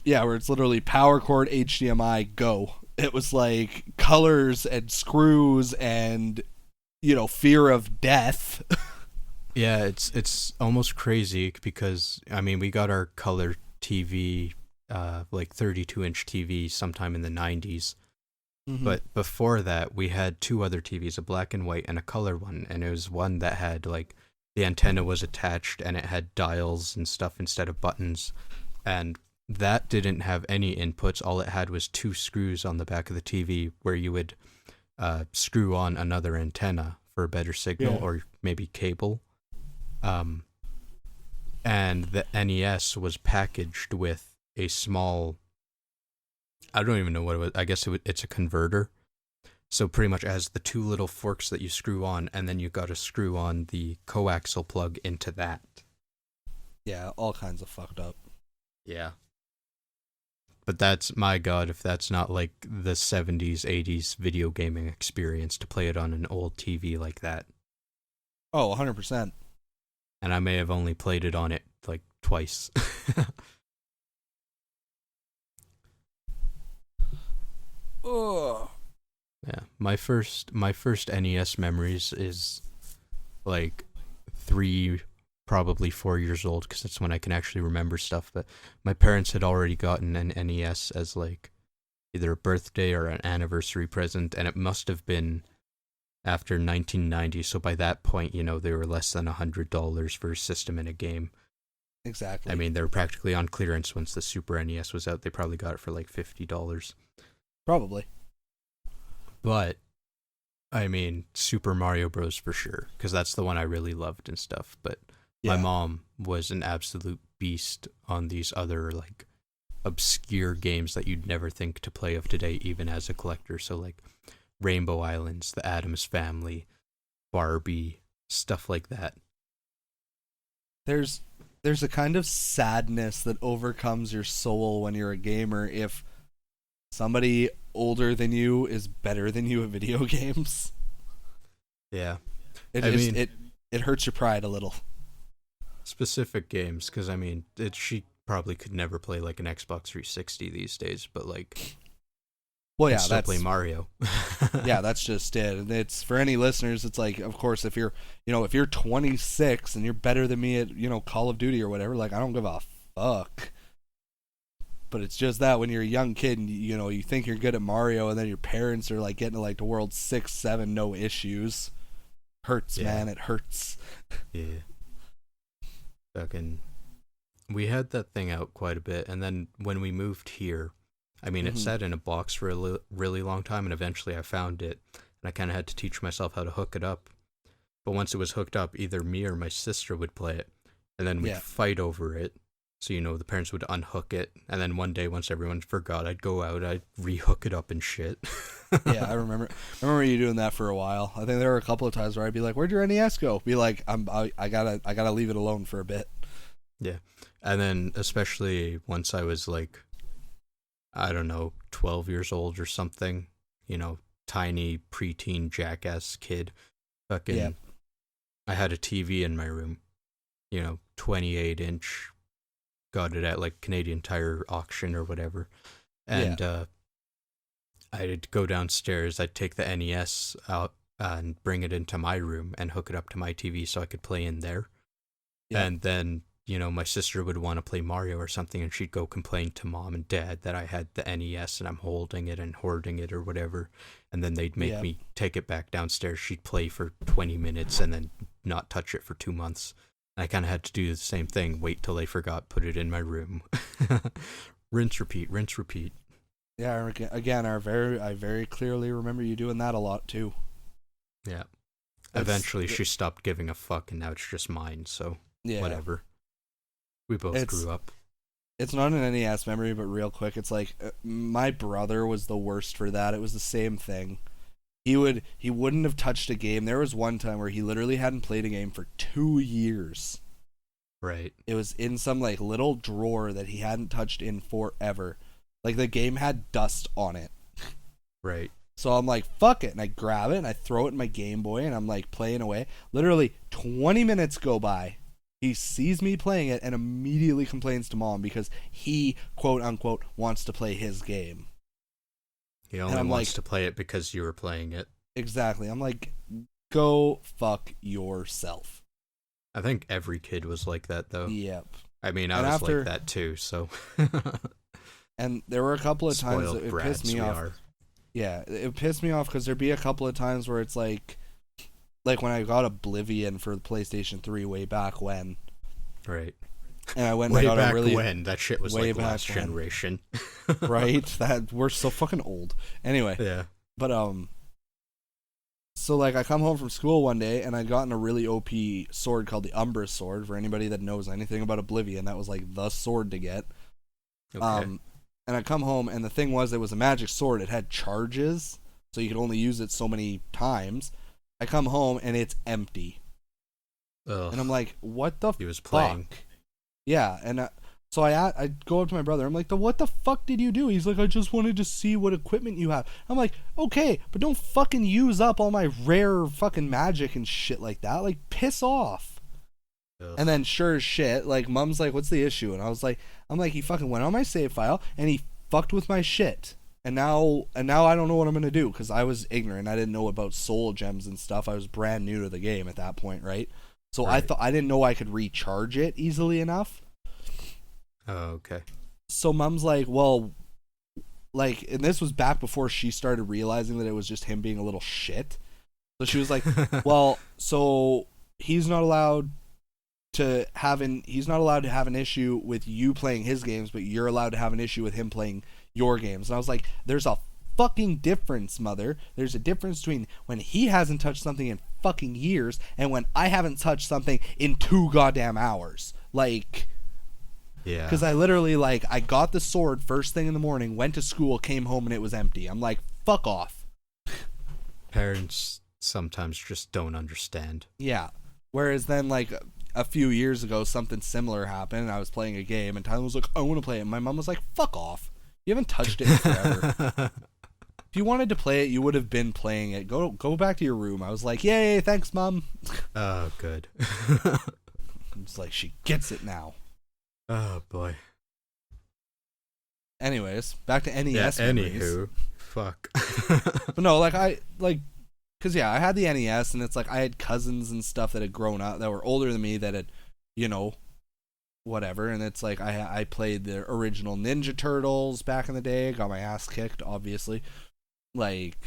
C: Yeah, where it's literally power cord, HDMI, go. It was like colors and screws and, fear of death.
B: Yeah, it's almost crazy because, I mean, we got our color TV, like 32-inch TV sometime in the 90s. Mm-hmm. But before that, we had two other TVs, a black and white and a color one. And it was one that had, like, the antenna was attached and it had dials and stuff instead of buttons. And that didn't have any inputs. All it had was two screws on the back of the TV where you would screw on another antenna for a better signal, or maybe cable. And the NES was packaged with a small, I don't even know what it was. I guess it's a converter. So pretty much it has the two little forks that you screw on, and then you got to screw on the coaxial plug into that.
C: Yeah, all kinds of fucked up.
B: Yeah. But that's, my God, if that's not like the 70s, 80s video gaming experience to play it on an old TV like that.
C: Oh, 100%.
B: And I may have only played it on it like twice.
C: Oh.
B: Yeah, my first NES memories is like 3, probably 4 years old, because that's when I can actually remember stuff. But my parents had already gotten an NES as like either a birthday or an anniversary present, and it must have been after 1990. So by that point, they were less than $100 for a system and a game.
C: Exactly.
B: I mean, they were practically on clearance once the Super NES was out. They probably got it for like $50.
C: Probably.
B: But, I mean, Super Mario Bros. For sure, because that's the one I really loved and stuff. But my mom was an absolute beast on these other, like, obscure games that you'd never think to play of today, even as a collector. So, like, Rainbow Islands, The Addams Family, Barbie, stuff like that.
C: There's a kind of sadness that overcomes your soul when you're a gamer if somebody older than you is better than you at video games.
B: Yeah.
C: It hurts your pride a little.
B: Specific games, because I mean, she probably could never play like an Xbox 360 these days, but like,
C: well, yeah,
B: still play Mario.
C: Yeah, that's just it. And it's for any listeners. It's like, of course, if you're 26 and you're better than me at Call of Duty or whatever, like I don't give a fuck. But it's just that when you're a young kid and you think you're good at Mario, and then your parents are like getting to like the world 6, 7, no issues. Hurts, man. It hurts.
B: Yeah. Fucking. We had that thing out quite a bit, and then when we moved here, I mean, it sat in a box for a really long time, and eventually I found it, and I kind of had to teach myself how to hook it up. But once it was hooked up, either me or my sister would play it, and then we'd fight over it. So, the parents would unhook it, and then one day, once everyone forgot, I'd go out, I'd rehook it up and shit.
C: Yeah, I remember you doing that for a while. I think there were a couple of times where I'd be like, "Where'd your NES go?" Be like, I gotta leave it alone for a bit."
B: Yeah. And then, especially once I was like, I don't know, 12 years old or something, tiny preteen jackass kid, fucking,
C: Yeah.
B: I had a TV in my room, 28-inch, got it at like Canadian Tire auction or whatever. And I'd go downstairs, I'd take the NES out and bring it into my room and hook it up to my TV so I could play in there. Yeah. And then, my sister would want to play Mario or something, and she'd go complain to mom and dad that I had the NES and I'm holding it and hoarding it or whatever. And then they'd make me take it back downstairs. She'd play for 20 minutes and then not touch it for 2 months. I kind of had to do the same thing, wait till they forgot, put it in my room. Rinse, repeat, rinse, repeat.
C: Yeah, again, I very clearly remember you doing that a lot too.
B: Yeah. Eventually she stopped giving a fuck, and now it's just mine, so whatever. We both grew up.
C: It's not an NES memory, but real quick, it's like, my brother was the worst for that. It was the same thing. He wouldn't have touched a game. There was one time where he literally hadn't played a game for 2 years.
B: Right.
C: It was in some like little drawer that he hadn't touched in forever. Like the game had dust on it.
B: Right.
C: So I'm like, fuck it. And I grab it and I throw it in my Game Boy and I'm like playing away. Literally 20 minutes go by. He sees me playing it and immediately complains to mom because he, quote unquote, wants to play his game.
B: He only wants to play it because you were playing it.
C: Exactly. I'm like, go fuck yourself.
B: I think every kid was like that, though.
C: Yep.
B: I mean, I was like that, too, so...
C: And there were a couple of times that it pissed me off.
B: Are.
C: Yeah, it pissed me off because there'd be a couple of times where it's like when I got Oblivion for the PlayStation 3 way back when.
B: Right.
C: And I went
B: way
C: and I got
B: back
C: a really
B: when that shit was like last
C: when.
B: generation.
C: Right? That we're so fucking old. Anyway.
B: Yeah.
C: But so like I come home from school one day and I'd gotten a really OP sword called the Umbra sword. For anybody that knows anything about Oblivion, that was like the sword to get.
B: Okay.
C: And I come home and the thing was, it was a magic sword. It had charges, so you could only use it so many times. I come home and it's empty.
B: Ugh.
C: And I'm like, what the fuck?
B: He was playing.
C: Yeah, and so I go up to my brother. I'm like, what the fuck did you do? He's like, I just wanted to see what equipment you have. I'm like, okay, but don't fucking use up all my rare fucking magic and shit like that. Like, piss off. Ugh. And then sure as shit, like, mom's like, what's the issue? And I'm like, he fucking went on my save file and he fucked with my shit. And now I don't know what I'm going to do because I was ignorant. I didn't know about soul gems and stuff. I was brand new to the game at that point, right? So right. I didn't know I could recharge it easily enough.
B: Oh, okay.
C: So mom's like, well, like, and this was back before she started realizing that it was just him being a little shit. So she was like, well, so he's not allowed to have an issue with you playing his games, but you're allowed to have an issue with him playing your games. And I was like, there's a fucking difference, mother. There's a difference between when he hasn't touched something in fucking years and when I haven't touched something in 2 goddamn hours. Like, yeah. Because I literally, like, I got the sword first thing in the morning, went to school, came home, and it was empty. I'm like, fuck off.
B: Parents sometimes just don't understand.
C: Yeah. Whereas then, like, a few years ago, something similar happened, and I was playing a game, and Tyler was like, I want to play it. And my mom was like, fuck off. You haven't touched it in forever. If you wanted to play it, you would have been playing it. Go back to your room. I was like, yay, thanks, Mom.
B: Oh, good.
C: It's like, she gets it now.
B: Oh, boy.
C: Anyways, back to NES memories.
B: Anywho, fuck.
C: But no, like, because, yeah, I had the NES, and it's like I had cousins and stuff that had grown up, that were older than me, that had, whatever, and it's like I played the original Ninja Turtles back in the day, got my ass kicked, obviously. Like,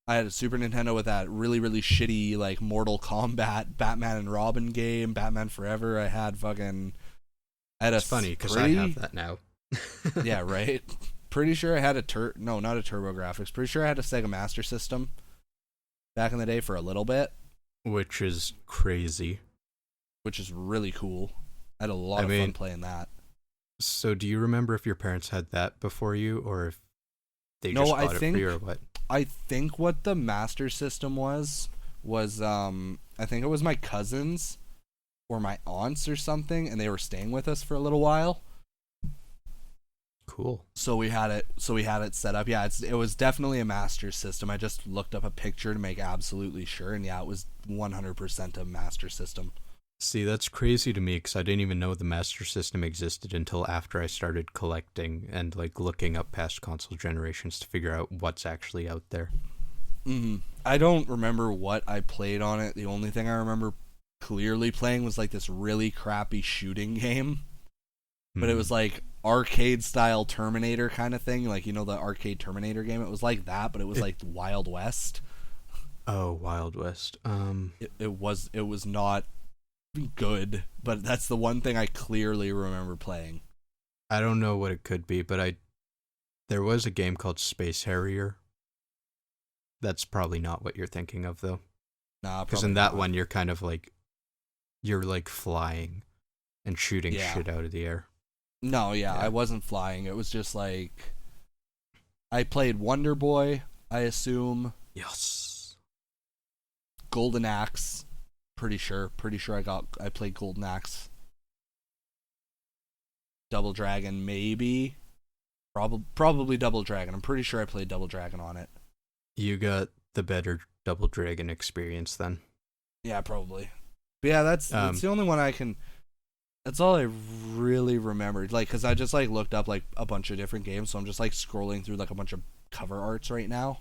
C: I had a Super Nintendo with that really, really shitty, like, Mortal Kombat, Batman and Robin game, Batman Forever.
B: It's funny, because I have that now.
C: Yeah, right? Pretty sure I had no, not a TurboGrafx. Pretty sure I had a Sega Master System back in the day for a little bit.
B: Which is crazy.
C: Which is really cool. I had a lot of fun playing that.
B: So do you remember if your parents had that before you, or if they
C: No,
B: just
C: I
B: bought it
C: think
B: for you, or what?
C: I think what the Master System was I think it was my cousins or my aunts or something, and they were staying with us for a little while.
B: Cool.
C: So we had it set up. Yeah, it was definitely a Master System. I just looked up a picture to make absolutely sure, and yeah, it was 100% a Master System.
B: See, that's crazy to me because I didn't even know the Master System existed until after I started collecting and like looking up past console generations to figure out what's actually out there.
C: Mm-hmm. I don't remember what I played on it. The only thing I remember clearly playing was like this really crappy shooting game, but it was like arcade style Terminator kind of thing, like, you know, the arcade Terminator game. It was like that, but it was like Wild West.
B: Oh, Wild West.
C: It was not good, but that's the one thing I clearly remember playing.
B: I don't know what it could be, but there was a game called Space Harrier. That's probably not what you're thinking of, though.
C: Nah,
B: because in that one you're kind of like flying and shooting shit out of the air.
C: No, yeah, I wasn't flying. It was just like I played Wonder Boy, I assume.
B: Yes.
C: Golden Axe. Pretty sure I played Golden Axe. Double Dragon, maybe. Probably Double Dragon. I'm pretty sure I played Double Dragon on it.
B: You got the better Double Dragon experience then.
C: Yeah, probably. But yeah, that's the only one I can. That's all I really remembered. Like, because I just like looked up like a bunch of different games, so I'm just like scrolling through like a bunch of cover arts right now.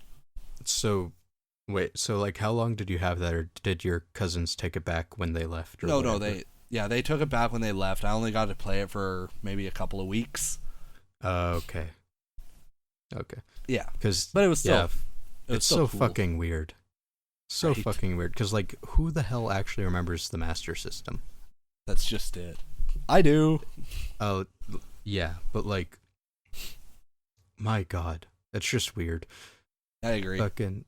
B: So, wait. So, like, how long did you have that, or did your cousins take it back when they left? Or
C: No, they took it back when they left. I only got to play it for maybe a couple of weeks.
B: Okay.
C: Yeah,
B: but
C: it was still.
B: Yeah, it's so
C: cool.
B: fucking weird. So fucking weird. Because, like, who the hell actually remembers the Master System?
C: That's just it. I do.
B: Oh, yeah, but like, my God, it's just weird.
C: I agree.
B: Fucking.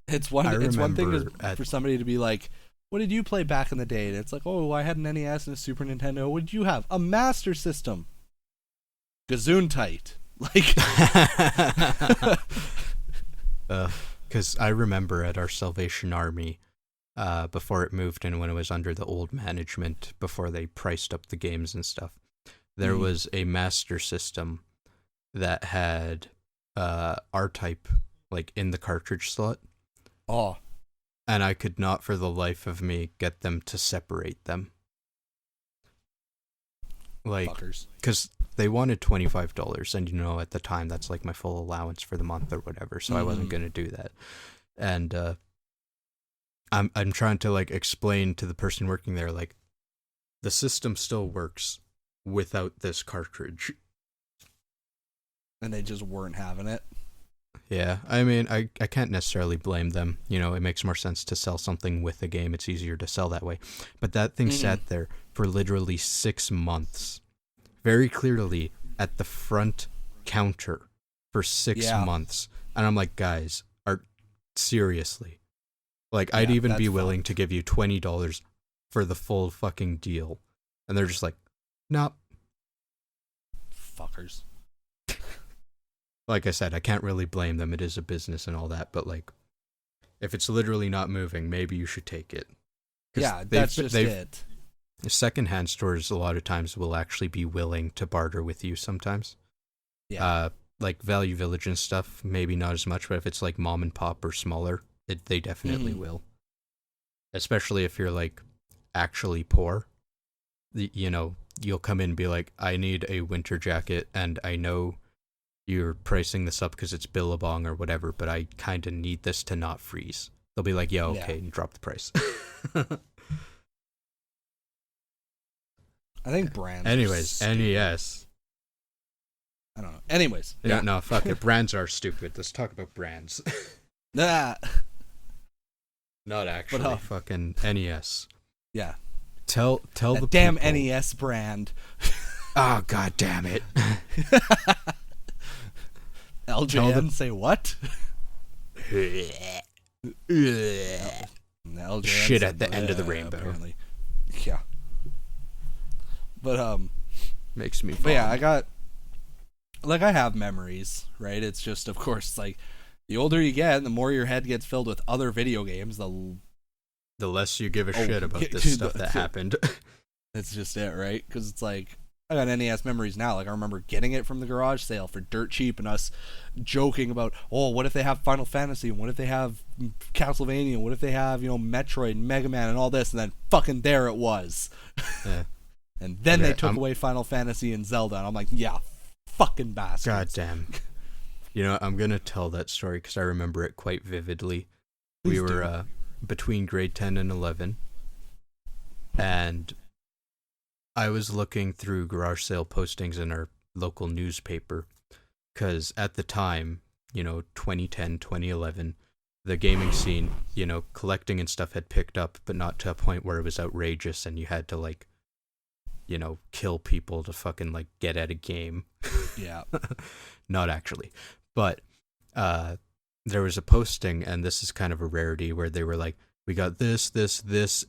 C: It's one thing for somebody to be like, "What did you play back in the day?" And it's like, "Oh, I had an NES and a Super Nintendo. What did you have? A Master System." Gesundheit. Like,
B: because I remember at our Salvation Army, before it moved and when it was under the old management, before they priced up the games and stuff, there was a Master System that had R-Type like in the cartridge slot.
C: Oh.
B: And I could not for the life of me get them to separate them. Like, because they wanted $25, and you know, at the time that's like my full allowance for the month or whatever, so I wasn't going to do that. And I'm trying to like explain to the person working there, like, the system still works without this cartridge.
C: And they just weren't having it.
B: Yeah, I mean, I can't necessarily blame them. You know, it makes more sense to sell something with a game. It's easier to sell that way. But that thing sat there for literally 6 months. Very clearly at the front counter for 6 months. And I'm like, guys, seriously. Like, I'd even be willing to give you $20 for the full fucking deal. And they're just like, nope.
C: Fuckers.
B: Like I said, I can't really blame them. It is a business and all that, but like, if it's literally not moving, maybe you should take it.
C: Yeah, that's just it.
B: Secondhand stores a lot of times will actually be willing to barter with you sometimes.
C: Yeah.
B: Like Value Village and stuff, maybe not as much, but if it's like mom and pop or smaller, they definitely will. Especially if you're like actually poor. You know, you'll come in and be like, I need a winter jacket, and I know you're pricing this up because it's Billabong or whatever, but I kind of need this to not freeze. They'll be like, yeah, okay, and drop the price.
C: I think brands.
B: Anyways, NES.
C: I don't know. Anyways.
B: Yeah. No, fuck it. Brands are stupid. Let's talk about brands.
C: Nah.
B: Not actually. But, fucking NES.
C: Yeah.
B: Tell the
C: damn
B: people.
C: NES brand.
B: Oh, god damn it.
C: LJN say what?
B: Shit at the end of the rainbow.
C: Apparently. Yeah. But
B: Makes me
C: But yeah,
B: fond.
C: I have memories, right? It's just, of course, like, the older you get, the more your head gets filled with other video games,
B: The less you give a shit about this stuff that happened.
C: That's just it, right? Because it's like, I got NES Memories now. Like, I remember getting it from the garage sale for dirt cheap and us joking about, oh, what if they have Final Fantasy? And what if they have Castlevania? And what if they have, Metroid and Mega Man and all this? And then fucking there it was.
B: Yeah.
C: And then
B: Okay,
C: they took away Final Fantasy and Zelda. And I'm like, yeah, fucking bastards.
B: God damn. I'm going to tell that story because I remember it quite vividly.
C: Please
B: we were between grade 10 and 11. And I was looking through garage sale postings in our local newspaper because at the time, 2010, 2011, the gaming scene, collecting and stuff had picked up, but not to a point where it was outrageous and you had to, kill people to fucking, get at a game.
C: Yeah.
B: Not actually. But there was a posting, and this is kind of a rarity, where they were like, we got this,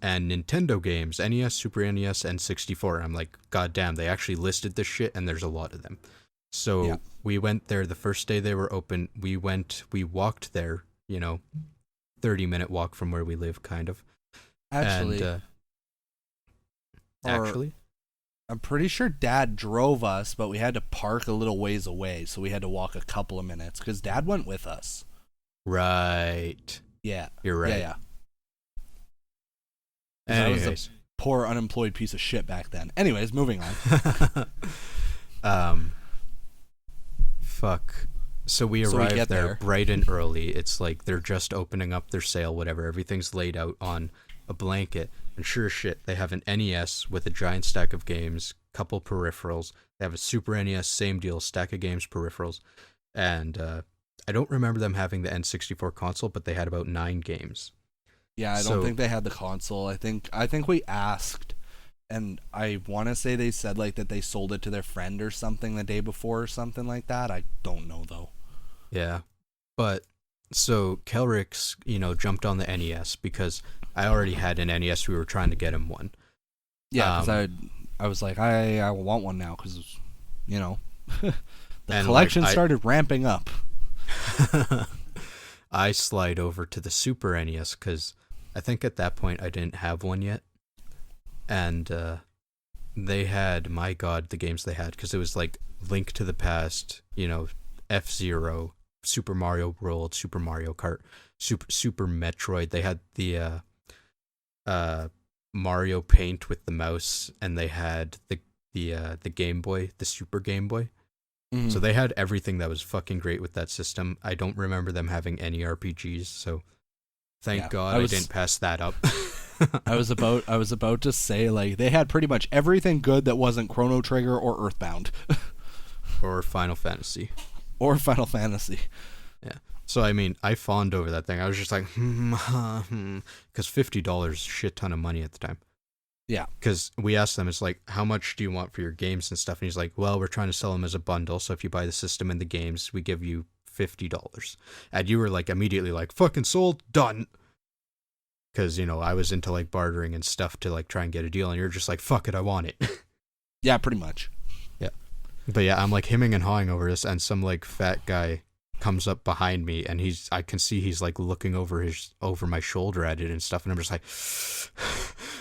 B: and Nintendo games, NES, Super NES, and 64. I'm like, god damn, they actually listed this shit, and there's a lot of them. So we went there the first day they were open. We walked there, 30-minute walk from where we live, kind of.
C: Actually.
B: Actually?
C: I'm pretty sure Dad drove us, but we had to park a little ways away, so we had to walk a couple of minutes, because Dad went with us.
B: Right.
C: Yeah.
B: You're right.
C: Yeah.
B: Anyways.
C: I was a poor, unemployed piece of shit back then. Anyways, moving on.
B: Fuck. So we arrived there bright and early. It's like they're just opening up their sale, whatever. Everything's laid out on a blanket. And sure as shit, they have an NES with a giant stack of games, couple peripherals. They have a Super NES, same deal, stack of games, peripherals. And I don't remember them having the N64 console, but they had about 9 games.
C: Yeah, I don't think they had the console. I think we asked, and I want to say they said that they sold it to their friend or something the day before or something like that. I don't know though.
B: Yeah, but so Kelryx, jumped on the NES because I already had an NES. We were trying to get him one.
C: Yeah, because I was like, I want one now because, the collection started ramping up.
B: I slide over to the Super NES because I think at that point I didn't have one yet. And they had, my god, the games they had, because it was like Link to the Past, F-Zero, Super Mario World, Super Mario Kart, Super Metroid. They had the Mario Paint with the mouse, and they had the Game Boy, the Super Game Boy. Mm-hmm. So they had everything that was fucking great with that system. I don't remember them having any RPGs, so thank God I didn't pass that up.
C: I was about to say, they had pretty much everything good that wasn't Chrono Trigger or Earthbound.
B: Or Final Fantasy. Yeah. So, I fawned over that thing. I was just like, because $50 is a shit ton of money at the time.
C: Yeah.
B: Because we asked them, it's like, how much do you want for your games and stuff? And he's like, well, we're trying to sell them as a bundle. So if you buy the system and the games, we give you $50. And you were immediately fucking sold, done. Because, I was into bartering and stuff to try and get a deal. And you're just like, fuck it, I want it.
C: Yeah, pretty much.
B: Yeah. But yeah, I'm hemming and hawing over this. And some fat guy comes up behind me, and I can see he's looking over my shoulder at it and stuff, and I'm just like,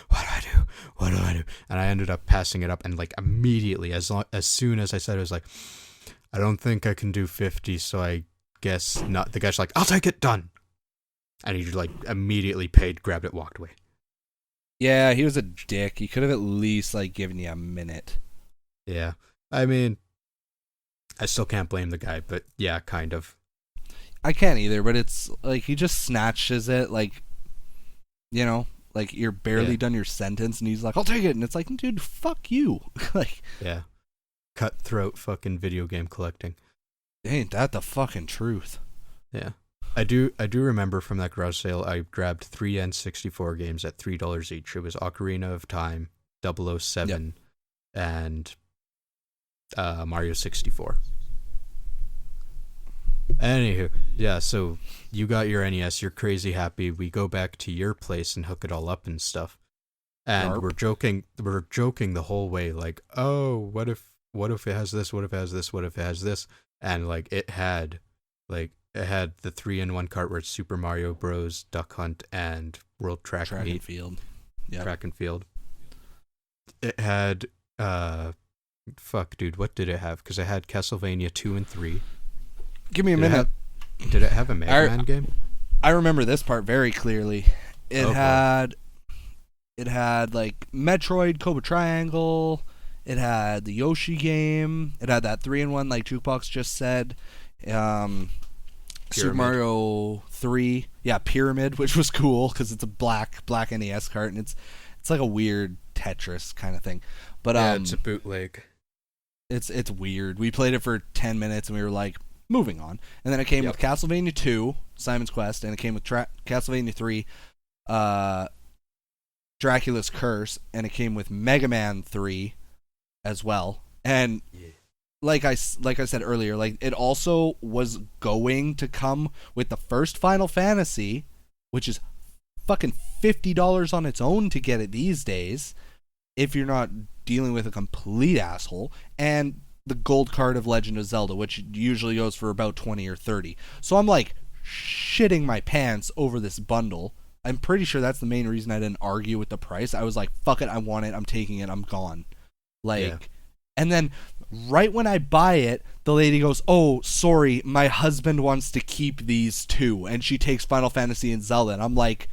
B: what do I do? And I ended up passing it up, and immediately, as soon as I said it, I was like, I don't think I can do 50, so I guess not. The guy's like, I'll take it, done. And he immediately paid, grabbed it, walked away.
C: Yeah, he was a dick. He could have at least given you a minute.
B: Yeah. I still can't blame the guy, but yeah, kind of.
C: I can't either, but it's he just snatches it, you're barely done your sentence, and he's like, I'll take it, and it's like, dude, fuck you.
B: Yeah. Cutthroat fucking video game collecting.
C: Ain't that the fucking truth?
B: Yeah. I do remember from that garage sale, I grabbed 3 N64 games at $3 each. It was Ocarina of Time, 007, and Mario 64. Anywho, yeah, so you got your NES, you're crazy happy. We go back to your place and hook it all up and stuff. And we're joking the whole way, oh, what if what if it has this? What if it has this? What if it has this? And like it had the 3-in-1 cart where it's Super Mario Bros, Duck Hunt, and World Track
C: Track
B: Meet.
C: and Field. Yeah.
B: Track and Field. It had fuck, dude, what did it have? Because it had Castlevania 2 and 3.
C: Give me a minute.
B: Did it have a Mega Man game?
C: I remember this part very clearly. It had like Metroid, Cobra Triangle. It had the Yoshi game. It had that 3-in-1 like Jukebox just said. Super Mario 3. Yeah, Pyramid, which was cool because it's a black NES cart, and it's like a weird Tetris kind of thing. But
B: yeah, it's a bootleg.
C: It's weird. We played it for 10 minutes and we were like, moving on. And then it came with Castlevania 2, Simon's Quest, and it came with Castlevania 3, Dracula's Curse, and it came with Mega Man 3 as well. And like I said earlier, like it also was going to come with the first Final Fantasy, which is fucking $50 on its own to get it these days, if you're not dealing with a complete asshole, and the gold card of Legend of Zelda, which usually goes for about 20 or 30. So I'm like shitting my pants over this bundle. I'm pretty sure that's the main reason I didn't argue with the price. I was like, fuck it, I want it, I'm taking it, I'm gone. And then right when I buy it, the lady goes, oh, sorry, my husband wants to keep these too, and she takes Final Fantasy and Zelda, and I'm like,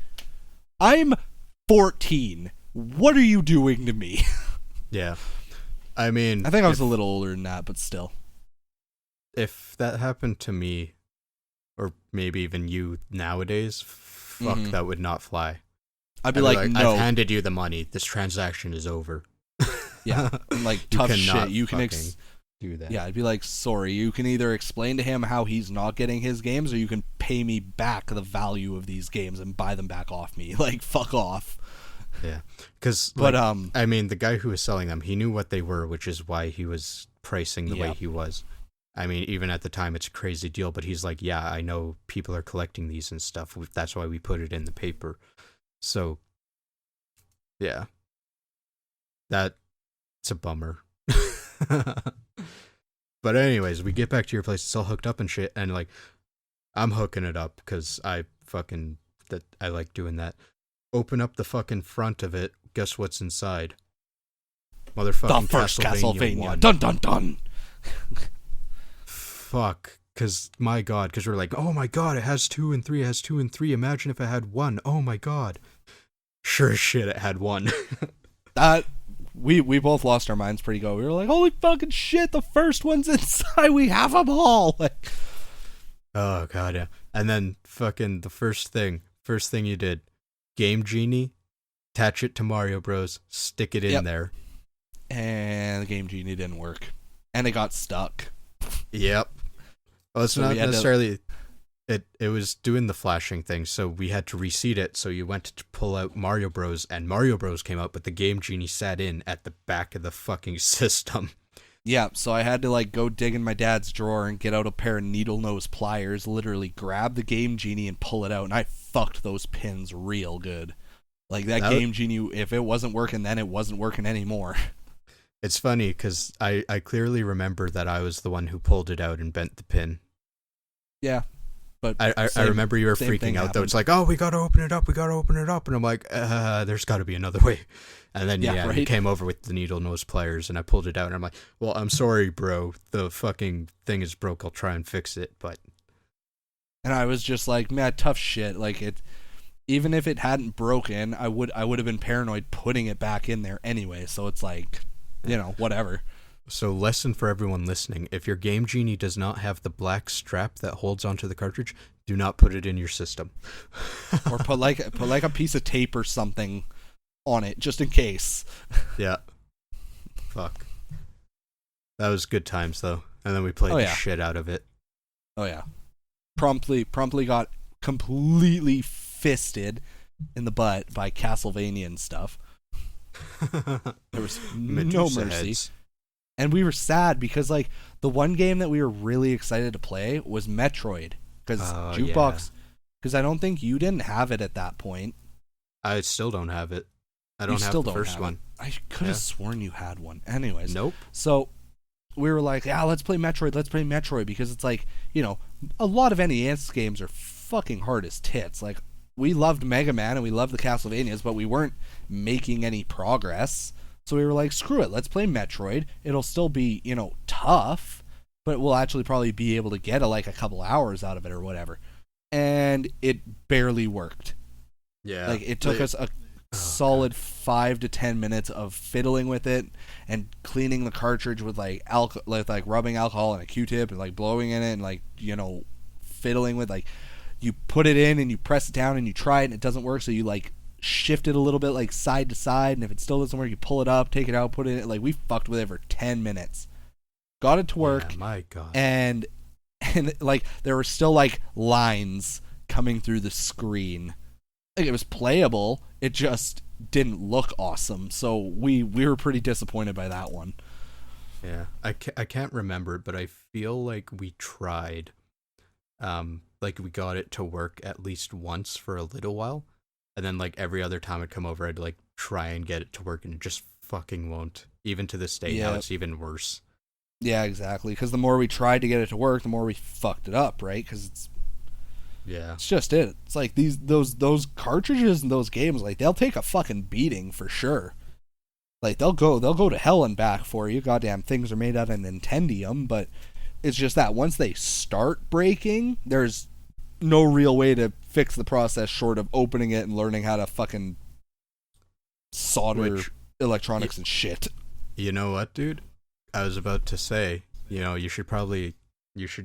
C: I'm 14. What are you doing to me?
B: Yeah. I mean,
C: I think I was a little older than that, but still.
B: If that happened to me, or maybe even you nowadays, fuck, that would not fly.
C: I'd be like, no.
B: I've handed you the money. This transaction is over.
C: Yeah, like tough shit. You can
B: do that.
C: Yeah, I'd be like, sorry. You can either explain to him how he's not getting his games, or you can pay me back the value of these games and buy them back off me. Like, fuck off.
B: Yeah, because I mean, the guy who was selling them, he knew what they were, which is why he was pricing the way he was. I mean, even at the time, it's a crazy deal, but he's like, yeah, I know people are collecting these and stuff. That's why we put it in the paper. So, yeah, that's a bummer. But anyways, we get back to your place. It's all hooked up and shit, and like, I'm hooking it up because I like doing that. Open up the fucking front of it. Guess what's inside? Motherfucking
C: the first Castlevania.
B: 1.
C: Dun dun dun.
B: Fuck. Because, my God. Because we're like, oh my God, it has 2 and 3. It has 2 and 3. Imagine if it had 1. Oh my God. Sure as shit, it had 1.
C: We both lost our minds pretty good. We were like, holy fucking shit, the first one's inside. We have them all. Like,
B: oh God, yeah. And then fucking the first thing you did. Game Genie, attach it to Mario Bros, stick it in there. And
C: the Game Genie didn't work. And it got stuck.
B: Yep. Well, it's not necessarily... It was doing the flashing thing, so we had to reseat it, so you went to pull out Mario Bros, and Mario Bros came out, but the Game Genie sat in at the back of the fucking system.
C: Yeah, so I had to like go dig in my dad's drawer and get out a pair of needle nose pliers, literally grab the Game Genie and pull it out, and I fucked those pins real good. Like that Game Genie, if it wasn't working then, it wasn't working anymore.
B: It's funny, because I clearly remember that I was the one who pulled it out and bent the pin.
C: Yeah. But
B: I remember you were freaking out, though. It's like, oh, we gotta open it up, and I'm like, there's gotta be another way. And then, you came over with the needle nose pliers, and I pulled it out, and I'm like, well, I'm sorry, bro, the fucking thing is broke, I'll try and fix it, but...
C: And I was just like, man, tough shit, like, even if it hadn't broken, I would have been paranoid putting it back in there anyway, so it's like, whatever.
B: So, lesson for everyone listening, if your Game Genie does not have the black strap that holds onto the cartridge, do not put it in your system.
C: Or put like a piece of tape or something on it, just in case.
B: Yeah. Fuck. That was good times, though. And then we played the shit out of it.
C: Oh, yeah. Promptly got completely fisted in the butt by Castlevania and stuff. There was no mercy. Heads. And we were sad because, like, the one game that we were really excited to play was Metroid. Because Jukebox... Because I don't think you didn't have it at that point.
B: I still don't have it. I don't have the first one.
C: I could have sworn you had one. Anyways.
B: Nope.
C: So, we were like, yeah, let's play Metroid, because it's like, you know, a lot of NES games are fucking hard as tits. Like, we loved Mega Man and we loved the Castlevanias, but we weren't making any progress. So we were like, screw it, let's play Metroid. It'll still be, you know, tough, but we'll actually probably be able to get a couple hours out of it or whatever. And it barely worked.
B: Yeah.
C: Like, it took us a solid 5 to 10 minutes of fiddling with it and cleaning the cartridge with like rubbing alcohol and a Q-tip and like blowing in it and like, you know, fiddling with, like, you put it in and you press it down and you try it and it doesn't work, so you like shift it a little bit like side to side, and if it still doesn't work, you pull it up, take it out, put it in. Like, we fucked with it for 10 minutes, got it to work.
B: Yeah, my God.
C: And like there were still like lines coming through the screen. Like, it was playable, it just didn't look awesome, so we were pretty disappointed by that one.
B: Yeah, I can't remember, but I feel like we tried, like we got it to work at least once for a little while, and then like every other time I'd come over, I'd like try and get it to work, and it just fucking won't. Even to this day, now it's even worse.
C: Yeah, exactly, because the more we tried to get it to work, the more we fucked it up, right? Because it's just it. It's like those cartridges and those games, like, they'll take a fucking beating for sure. Like, they'll go to hell and back for you. Goddamn things are made out of Nintendium, but it's just that once they start breaking, there's no real way to fix the process short of opening it and learning how to fucking solder electronics and shit.
B: You know what, dude? I was about to say, you know, you should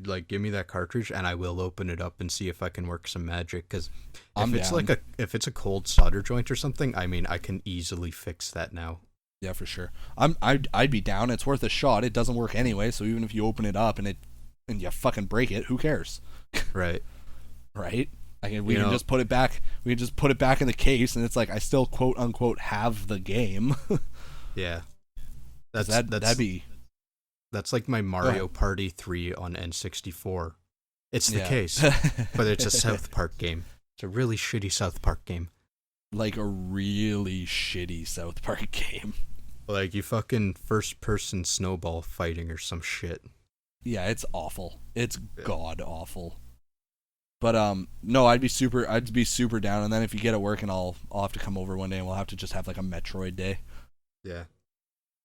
B: like give me that cartridge and I will open it up and see if I can work some magic, because if it's a cold solder joint or something, I mean, I can easily fix that now.
C: Yeah, for sure. I'd be down. It's worth a shot. It doesn't work anyway, so even if you open it up and you fucking break it, who cares?
B: Right.
C: Right? We can just put it back. We can just put it back in the case, and it's like, I still quote unquote have the game.
B: Yeah. That's like my Mario Party 3 on N64. It's the case, but it's a South Park game. It's a really shitty South Park game.
C: Like a really shitty South Park game.
B: Like, you fucking first-person snowball fighting or some shit.
C: Yeah, it's awful. It's god awful. But no, I'd be super down. And then if you get it working, I'll have to come over one day and we'll have to just have like a Metroid day.
B: Yeah.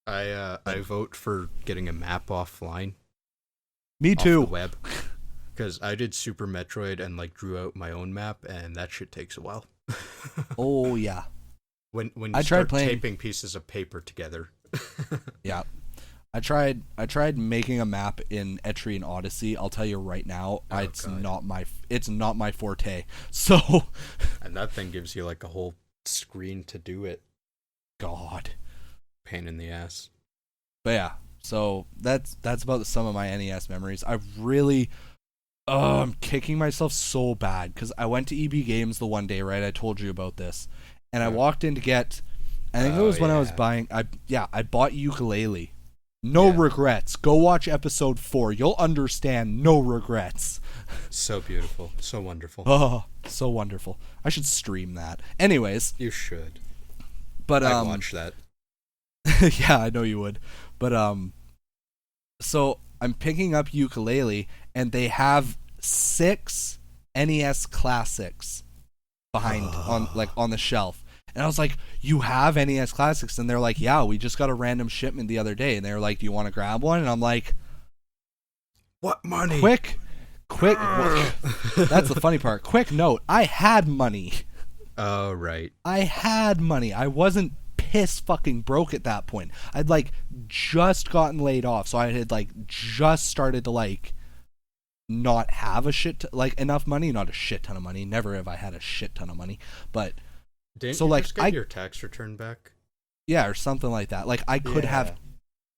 B: I vote for getting a map offline.
C: Me too.
B: Off the web. Because I did Super Metroid and like drew out my own map, and that shit takes a while.
C: Oh yeah.
B: When you start taping pieces of paper together.
C: Yeah. I tried making a map in Etrian Odyssey. I'll tell you right now, it's not my forte. So
B: and that thing gives you like a whole screen to do it.
C: God.
B: Pain in the ass.
C: But yeah, so that's about the sum of my NES memories. I'm kicking myself so bad because I went to EB Games the one day, right? I told you about this, and I walked in to get. I think it was when I was buying. I bought Ukulele. No regrets. Go watch episode 4. You'll understand. No regrets.
B: So beautiful. So wonderful.
C: Oh, so wonderful. I should stream that. Anyways,
B: you should.
C: But
B: I'd watch that.
C: Yeah, I know you would. But so I'm picking up Ukulele, and they have 6 NES classics behind on the shelf. And I was like, "You have NES classics?" And they're like, "Yeah, we just got a random shipment the other day." And they're like, "Do you want to grab one?" And I'm like,
B: "What money?
C: Quick. That's the funny part. Quick note, I had money.
B: Oh, right.
C: I had money. I wasn't piss fucking broke at that point. I'd like just gotten laid off, so I had like just started to like not have enough money, not a shit ton of money. Never have I had a shit ton of money, but
B: didn't you just get your tax return back?
C: Yeah, or something like that. Like, I could have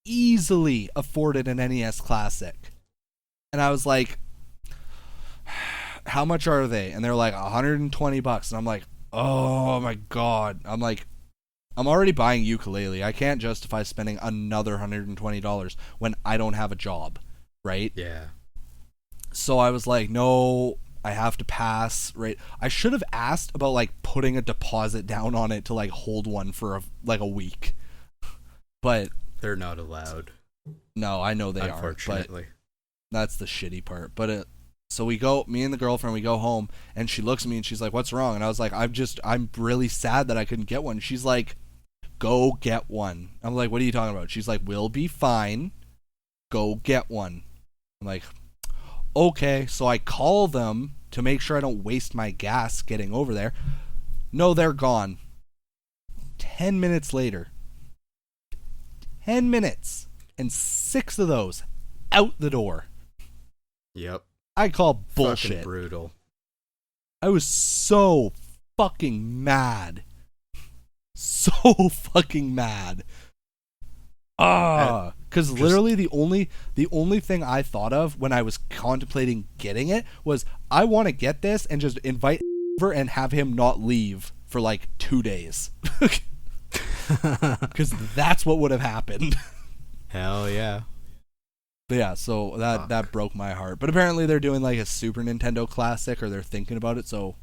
C: easily afforded an NES Classic, and I was like, "How much are they?" And they're like $120, and I'm like, "Oh my god!" I'm like, I'm already buying Ukulele. I can't justify spending another $120 when I don't have a job, right?
B: Yeah.
C: So I was like, no, I have to pass, right? I should have asked about like putting a deposit down on it to like hold one for a week. But
B: they're not allowed.
C: No, I know they are.
B: Unfortunately.
C: But that's the shitty part. But so me and the girlfriend, we go home, and she looks at me and she's like, "What's wrong?" And I was like, I'm really sad that I couldn't get one." She's like, "Go get one." I'm like, "What are you talking about?" She's like, "We'll be fine. Go get one." I'm like, "Okay." So I call them to make sure I don't waste my gas getting over there. No, they're gone. 10 minutes later. 10 minutes. And 6 of those out the door.
B: Yep.
C: I call bullshit.
B: Fucking brutal.
C: I was so fucking mad. So fucking mad. Because literally the only thing I thought of when I was contemplating getting it was I want to get this and just invite over and have him not leave for like 2 days. Because that's what would have happened.
B: Hell yeah.
C: But yeah, so that broke my heart. But apparently they're doing like a Super Nintendo Classic, or they're thinking about it, so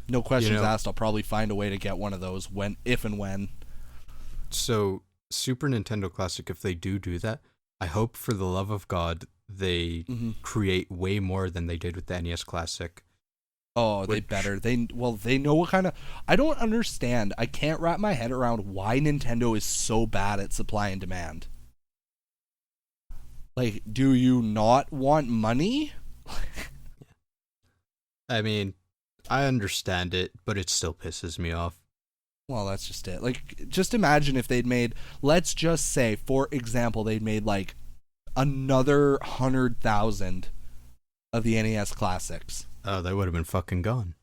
C: no questions asked. I'll probably find a way to get one of those if and when.
B: So Super Nintendo Classic, if they do that, I hope for the love of God they create way more than they did with the NES Classic.
C: Oh, they better. They know what kind of... I don't understand. I can't wrap my head around why Nintendo is so bad at supply and demand. Like, do you not want money?
B: I mean, I understand it, but it still pisses me off.
C: Well, that's just it. Like, just imagine if they'd made... Let's just say, for example, they'd made, like, another 100,000 of the NES Classics.
B: Oh, they would have been fucking gone.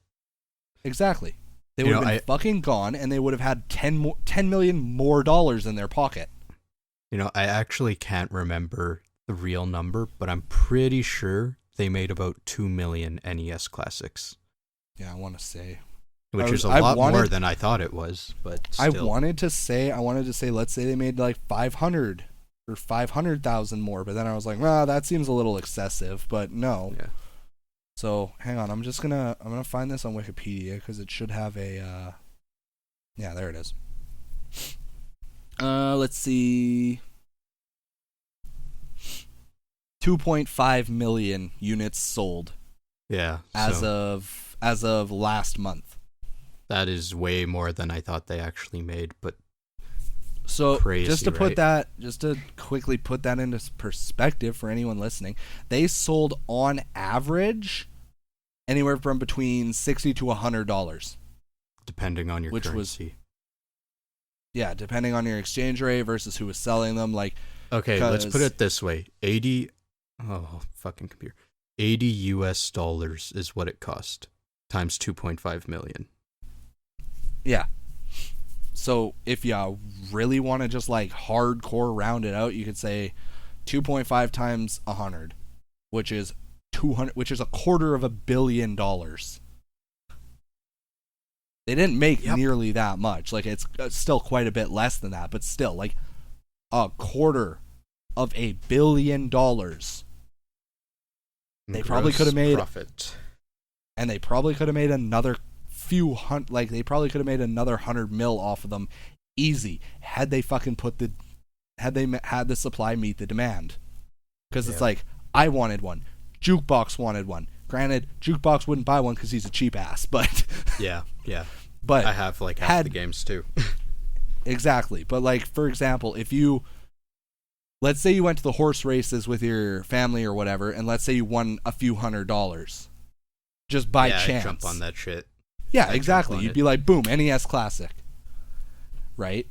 C: Exactly. They would have been fucking gone, and they would have had $10 million more in their pocket.
B: You know, I actually can't remember the real number, but I'm pretty sure they made about 2 million NES Classics.
C: Yeah, I want to say.
B: Which is a lot more than I thought it was, but still. I wanted to say, let's say they made like 500 or 500,000 more, but then I was like, well, that seems a little excessive, but no. Yeah.
C: So hang on, I'm gonna find this on Wikipedia because it should have a. Yeah, there it is. Let's see. 2.5 million units sold.
B: Yeah.
C: As of last month.
B: That is way more than I thought they actually made, but
C: so
B: crazy,
C: just to quickly put that into perspective for anyone listening, they sold on average anywhere from between $60 to $100,
B: depending on your currency.
C: Yeah, depending on your exchange rate versus who was selling them. Like,
B: okay, let's put it this way: $80 US is what it cost times 2.5 million.
C: Yeah. So if you really want to just like hardcore round it out, you could say 2.5 times 100, which is $250 million. They didn't make nearly that much. Like, it's still quite a bit less than that, but still, like, $250 million. They probably could have made
B: profit,
C: and they probably could have made another few hundred. Like, they probably could have made another 100 mil off of them, easy. Had they fucking had the supply meet the demand, because it's like, I wanted one, Jukebox wanted one. Granted, Jukebox wouldn't buy one because he's a cheap ass, but
B: yeah.
C: But
B: I have like half the games too.
C: Exactly, but like, for example, let's say you went to the horse races with your family or whatever, and let's say you won a few $100s, just by chance.
B: I'd jump on that shit.
C: Yeah, exactly. You'd be like, boom, NES Classic, right?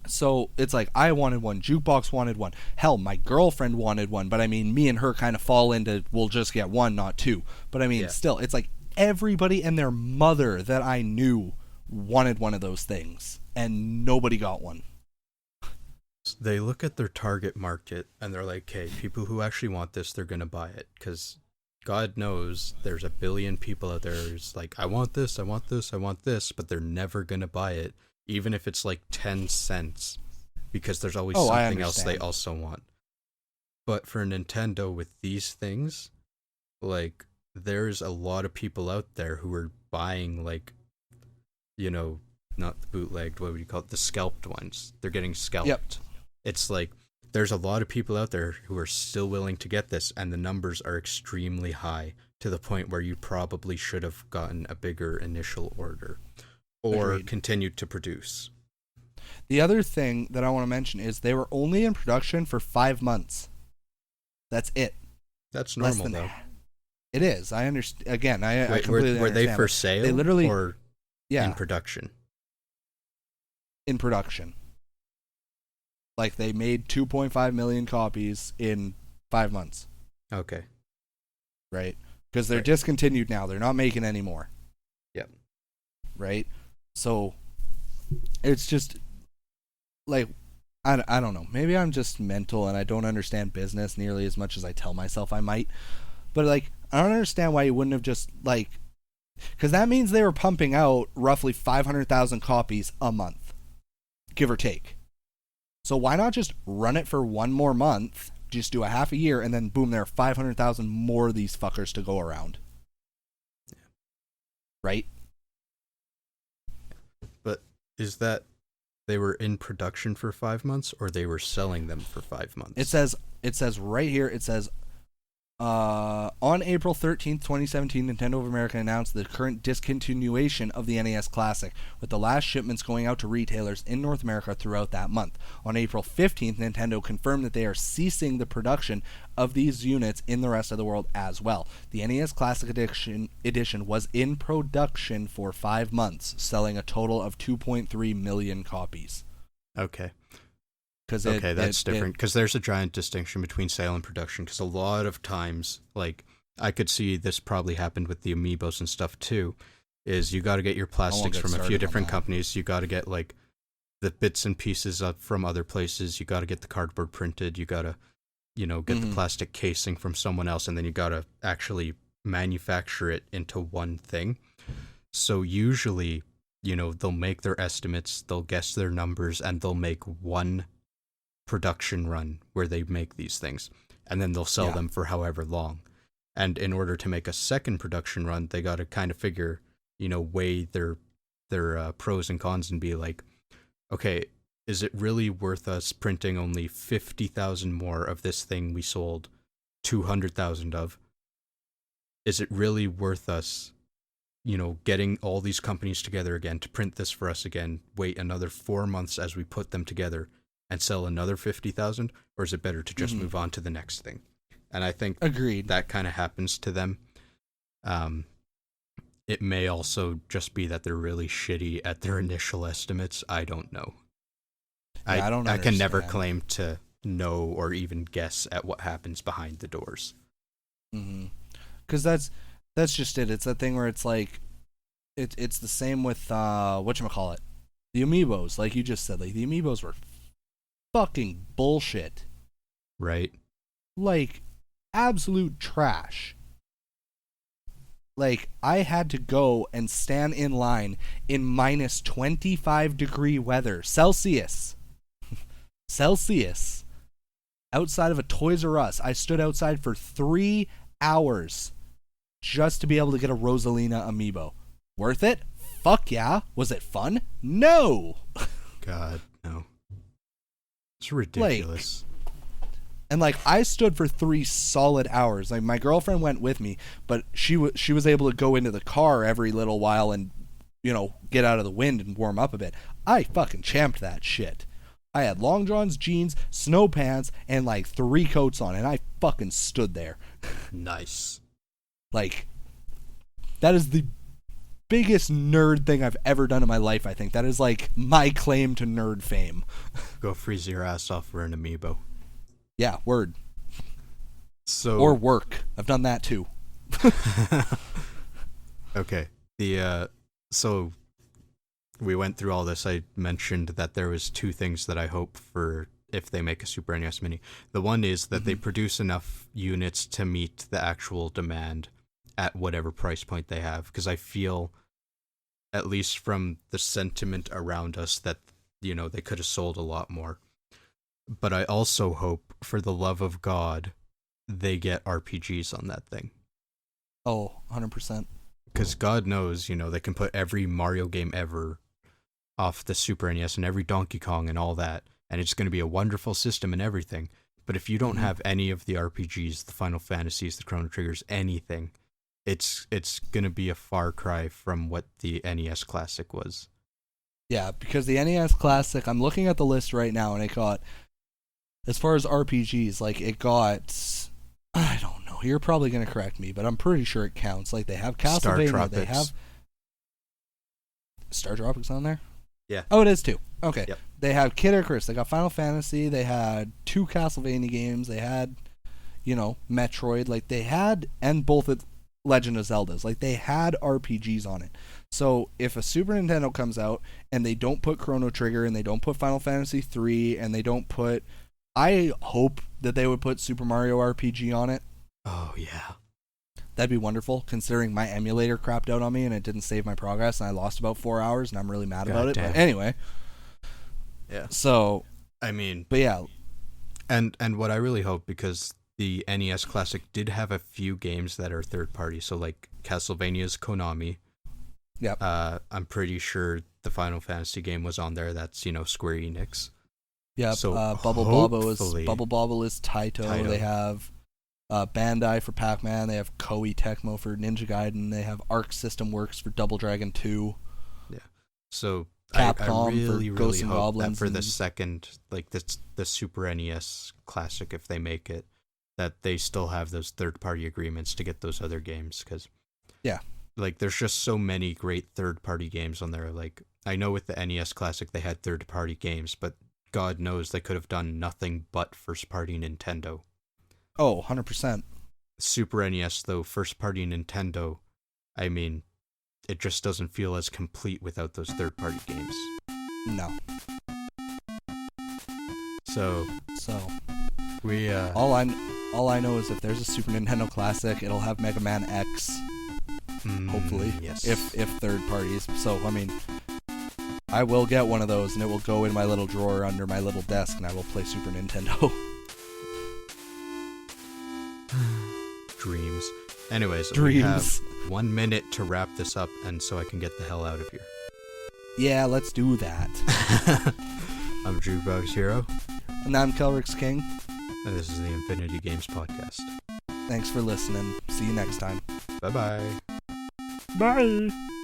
C: So it's like, I wanted one, Jukebox wanted one, hell, my girlfriend wanted one, but I mean, me and her kind of fall into, we'll just get one, not two. But I mean, still, it's like everybody and their mother that I knew wanted one of those things, and nobody got one.
B: They look at their target market, and they're like, okay, people who actually want this, they're going to buy it, because God knows there's a billion people out there who's like, I want this, I want this, I want this, but they're never going to buy it. Even if it's like 10 cents, because there's always something else they also want. But for Nintendo with these things, like, there's a lot of people out there who are buying, like, you know, not the bootlegged, what would you call it? The scalped ones. They're getting scalped.
C: Yep.
B: It's like, there's a lot of people out there who are still willing to get this, and the numbers are extremely high to the point where you probably should have gotten a bigger initial order or
C: Agreed.
B: continued to produce.
C: The other thing that I want to mention is they were only in production for 5 months. That's it.
B: That's
C: Less
B: normal,
C: than
B: though.
C: that. It is. I understand. Again, I
B: Wait,
C: completely
B: were they
C: understand,
B: for
C: but
B: sale
C: they literally,
B: or
C: yeah,
B: in production?
C: in production. Like, they made 2.5 million copies in 5 months,
B: Okay.
C: right? Because they're
B: Right.
C: discontinued now. They're not making any more.
B: Yep.
C: Right? So, it's just, like, I don't know. Maybe I'm just mental and I don't understand business nearly as much as I tell myself I might. But, like, I don't understand why you wouldn't have just, like... Because that means they were pumping out roughly 500,000 copies a month, give or take. So why not just run it for one more month, just do a half a year, and then boom, there are 500,000 more of these fuckers to go around. Right?
B: But is that they were in production for 5 months, or they were selling them for 5 months?
C: It says right here, it says, on April 13th, 2017, Nintendo of America announced the current discontinuation of the NES Classic, with the last shipments going out to retailers in North America throughout that month. On April 15th, Nintendo confirmed that they are ceasing the production of these units in the rest of the world as well. The NES Classic Edition was in production for 5 months, selling a total of 2.3 million copies.
B: Okay.
C: Okay,
B: That's different, because there's a giant distinction between sale and production, because a lot of times, like, I could see this probably happened with the Amiibos and stuff too, is you got to get your plastics from a few different companies, you got to get, like, the bits and pieces up from other places, you got to get the cardboard printed, you got to, get the plastic casing from someone else, and then you got to actually manufacture it into one thing. So usually, they'll make their estimates, they'll guess their numbers, and they'll make one production run where they make these things, and then they'll sell them for however long. And in order to make a second production run, they got to kind of figure, weigh their pros and cons and be like, okay, is it really worth us printing only 50,000 more of this thing we sold 200,000 of? Is it really worth us, getting all these companies together again to print this for us again, wait another 4 months as we put them together and sell another 50,000, or is it better to just move on to the next thing? And I think
C: agreed,
B: that kind of happens to them. It may also just be that they're really shitty at their initial estimates. I don't know.
C: Yeah,
B: I can never claim to know or even guess at what happens behind the doors.
C: Because that's just it. It's that thing where it's like, it's the same with whatchamacallit, the Amiibos. Like you just said, like the Amiibos were fucking bullshit.
B: Right.
C: Like, absolute trash. Like, I had to go and stand in line in minus 25-degree weather. Celsius. Celsius. Outside of a Toys R Us. I stood outside for 3 hours just to be able to get a Rosalina Amiibo. Worth it? Fuck yeah. Was it fun? No.
B: God, no. It's ridiculous.
C: And like, I stood for 3 solid hours. Like, my girlfriend went with me, but she was able to go into the car every little while and, get out of the wind and warm up a bit. I fucking champed that shit. I had long johns, jeans, snow pants, and like 3 coats on, and I fucking stood there.
B: Nice.
C: Like, that is the biggest nerd thing I've ever done in my life, I think. That is like my claim to nerd fame.
B: Go freeze your ass off for an Amiibo.
C: Yeah, word.
B: So
C: or work. I've done that too.
B: Okay. So we went through all this. I mentioned that there was 2 things that I hope for if they make a Super NES Mini. The one is that they produce enough units to meet the actual demand at whatever price point they have, because I feel, at least from the sentiment around us, that they could have sold a lot more. But I also hope, for the love of God, they get RPGs on that thing.
C: Oh, 100%.
B: Because God knows, they can put every Mario game ever off the Super NES and every Donkey Kong and all that, and it's going to be a wonderful system and everything. But if you don't
C: Mm-hmm.
B: have any of the RPGs, the Final Fantasies, the Chrono Triggers, anything, it's going to be a far cry from what the NES Classic was.
C: Yeah, because the NES Classic, I'm looking at the list right now, and it got, as far as RPGs, like, it got, I don't know, you're probably going to correct me, but I'm pretty sure it counts. Like, they have
B: Star
C: Castlevania,
B: Tropics.
C: they have Star Tropics on there?
B: Yeah.
C: Oh, it is too. Okay.
B: Yep.
C: They have Kid Icarus, they got Final Fantasy, they had 2 Castlevania games, they had, Metroid, like, they had, and both of Legend of Zeldas, like, they had RPGs on it. So if a Super Nintendo comes out and they don't put Chrono Trigger and they don't put Final Fantasy 3 and they don't put, I hope that they would put Super Mario RPG on it.
B: Oh, yeah.
C: That'd be wonderful, considering my emulator crapped out on me and it didn't save my progress and I lost about 4 hours and I'm really mad about it.
B: Goddamn.
C: But anyway,
B: Yeah.
C: so,
B: I mean,
C: but yeah,
B: and what I really hope, because the NES Classic did have a few games that are third party, so like Castlevania's Konami.
C: Yep.
B: I'm pretty sure the Final Fantasy game was on there. That's, Square Enix.
C: Yep.
B: So
C: Bubble
B: hopefully-
C: Bobble is Taito. They have Bandai for Pac-Man. They have Koei Tecmo for Ninja Gaiden. They have Arc System Works for Double Dragon 2.
B: Yeah. So
C: Capcom
B: I really,
C: for
B: really
C: Ghosts and
B: hope
C: Goblins
B: that for the
C: and-
B: second, like the Super NES Classic, if they make it, that they still have those third-party agreements to get those other games. Because
C: Yeah.
B: like there's just so many great third-party games on there. Like I know with the NES Classic they had third-party games, but God knows they could have done nothing but first-party Nintendo.
C: Oh, 100%.
B: Super NES though, first-party Nintendo, I mean, it just doesn't feel as complete without those third-party games.
C: No.
B: So
C: So
B: we
C: all I know is if there's a Super Nintendo Classic, it'll have Mega Man X. Hopefully,
B: yes.
C: if third parties. So I mean, I will get one of those, and it will go in my little drawer under my little desk, and I will play Super Nintendo.
B: Dreams. Anyways, we
C: Dreams.
B: have 1 minute to wrap this up, and so I can get the hell out of here.
C: Yeah, let's do that.
B: I'm Jukeboxhero,
C: And I'm KelryxsKing.
B: and this is the Infinity Games Podcast.
C: Thanks for listening. See you next time.
B: Bye-bye.
C: Bye.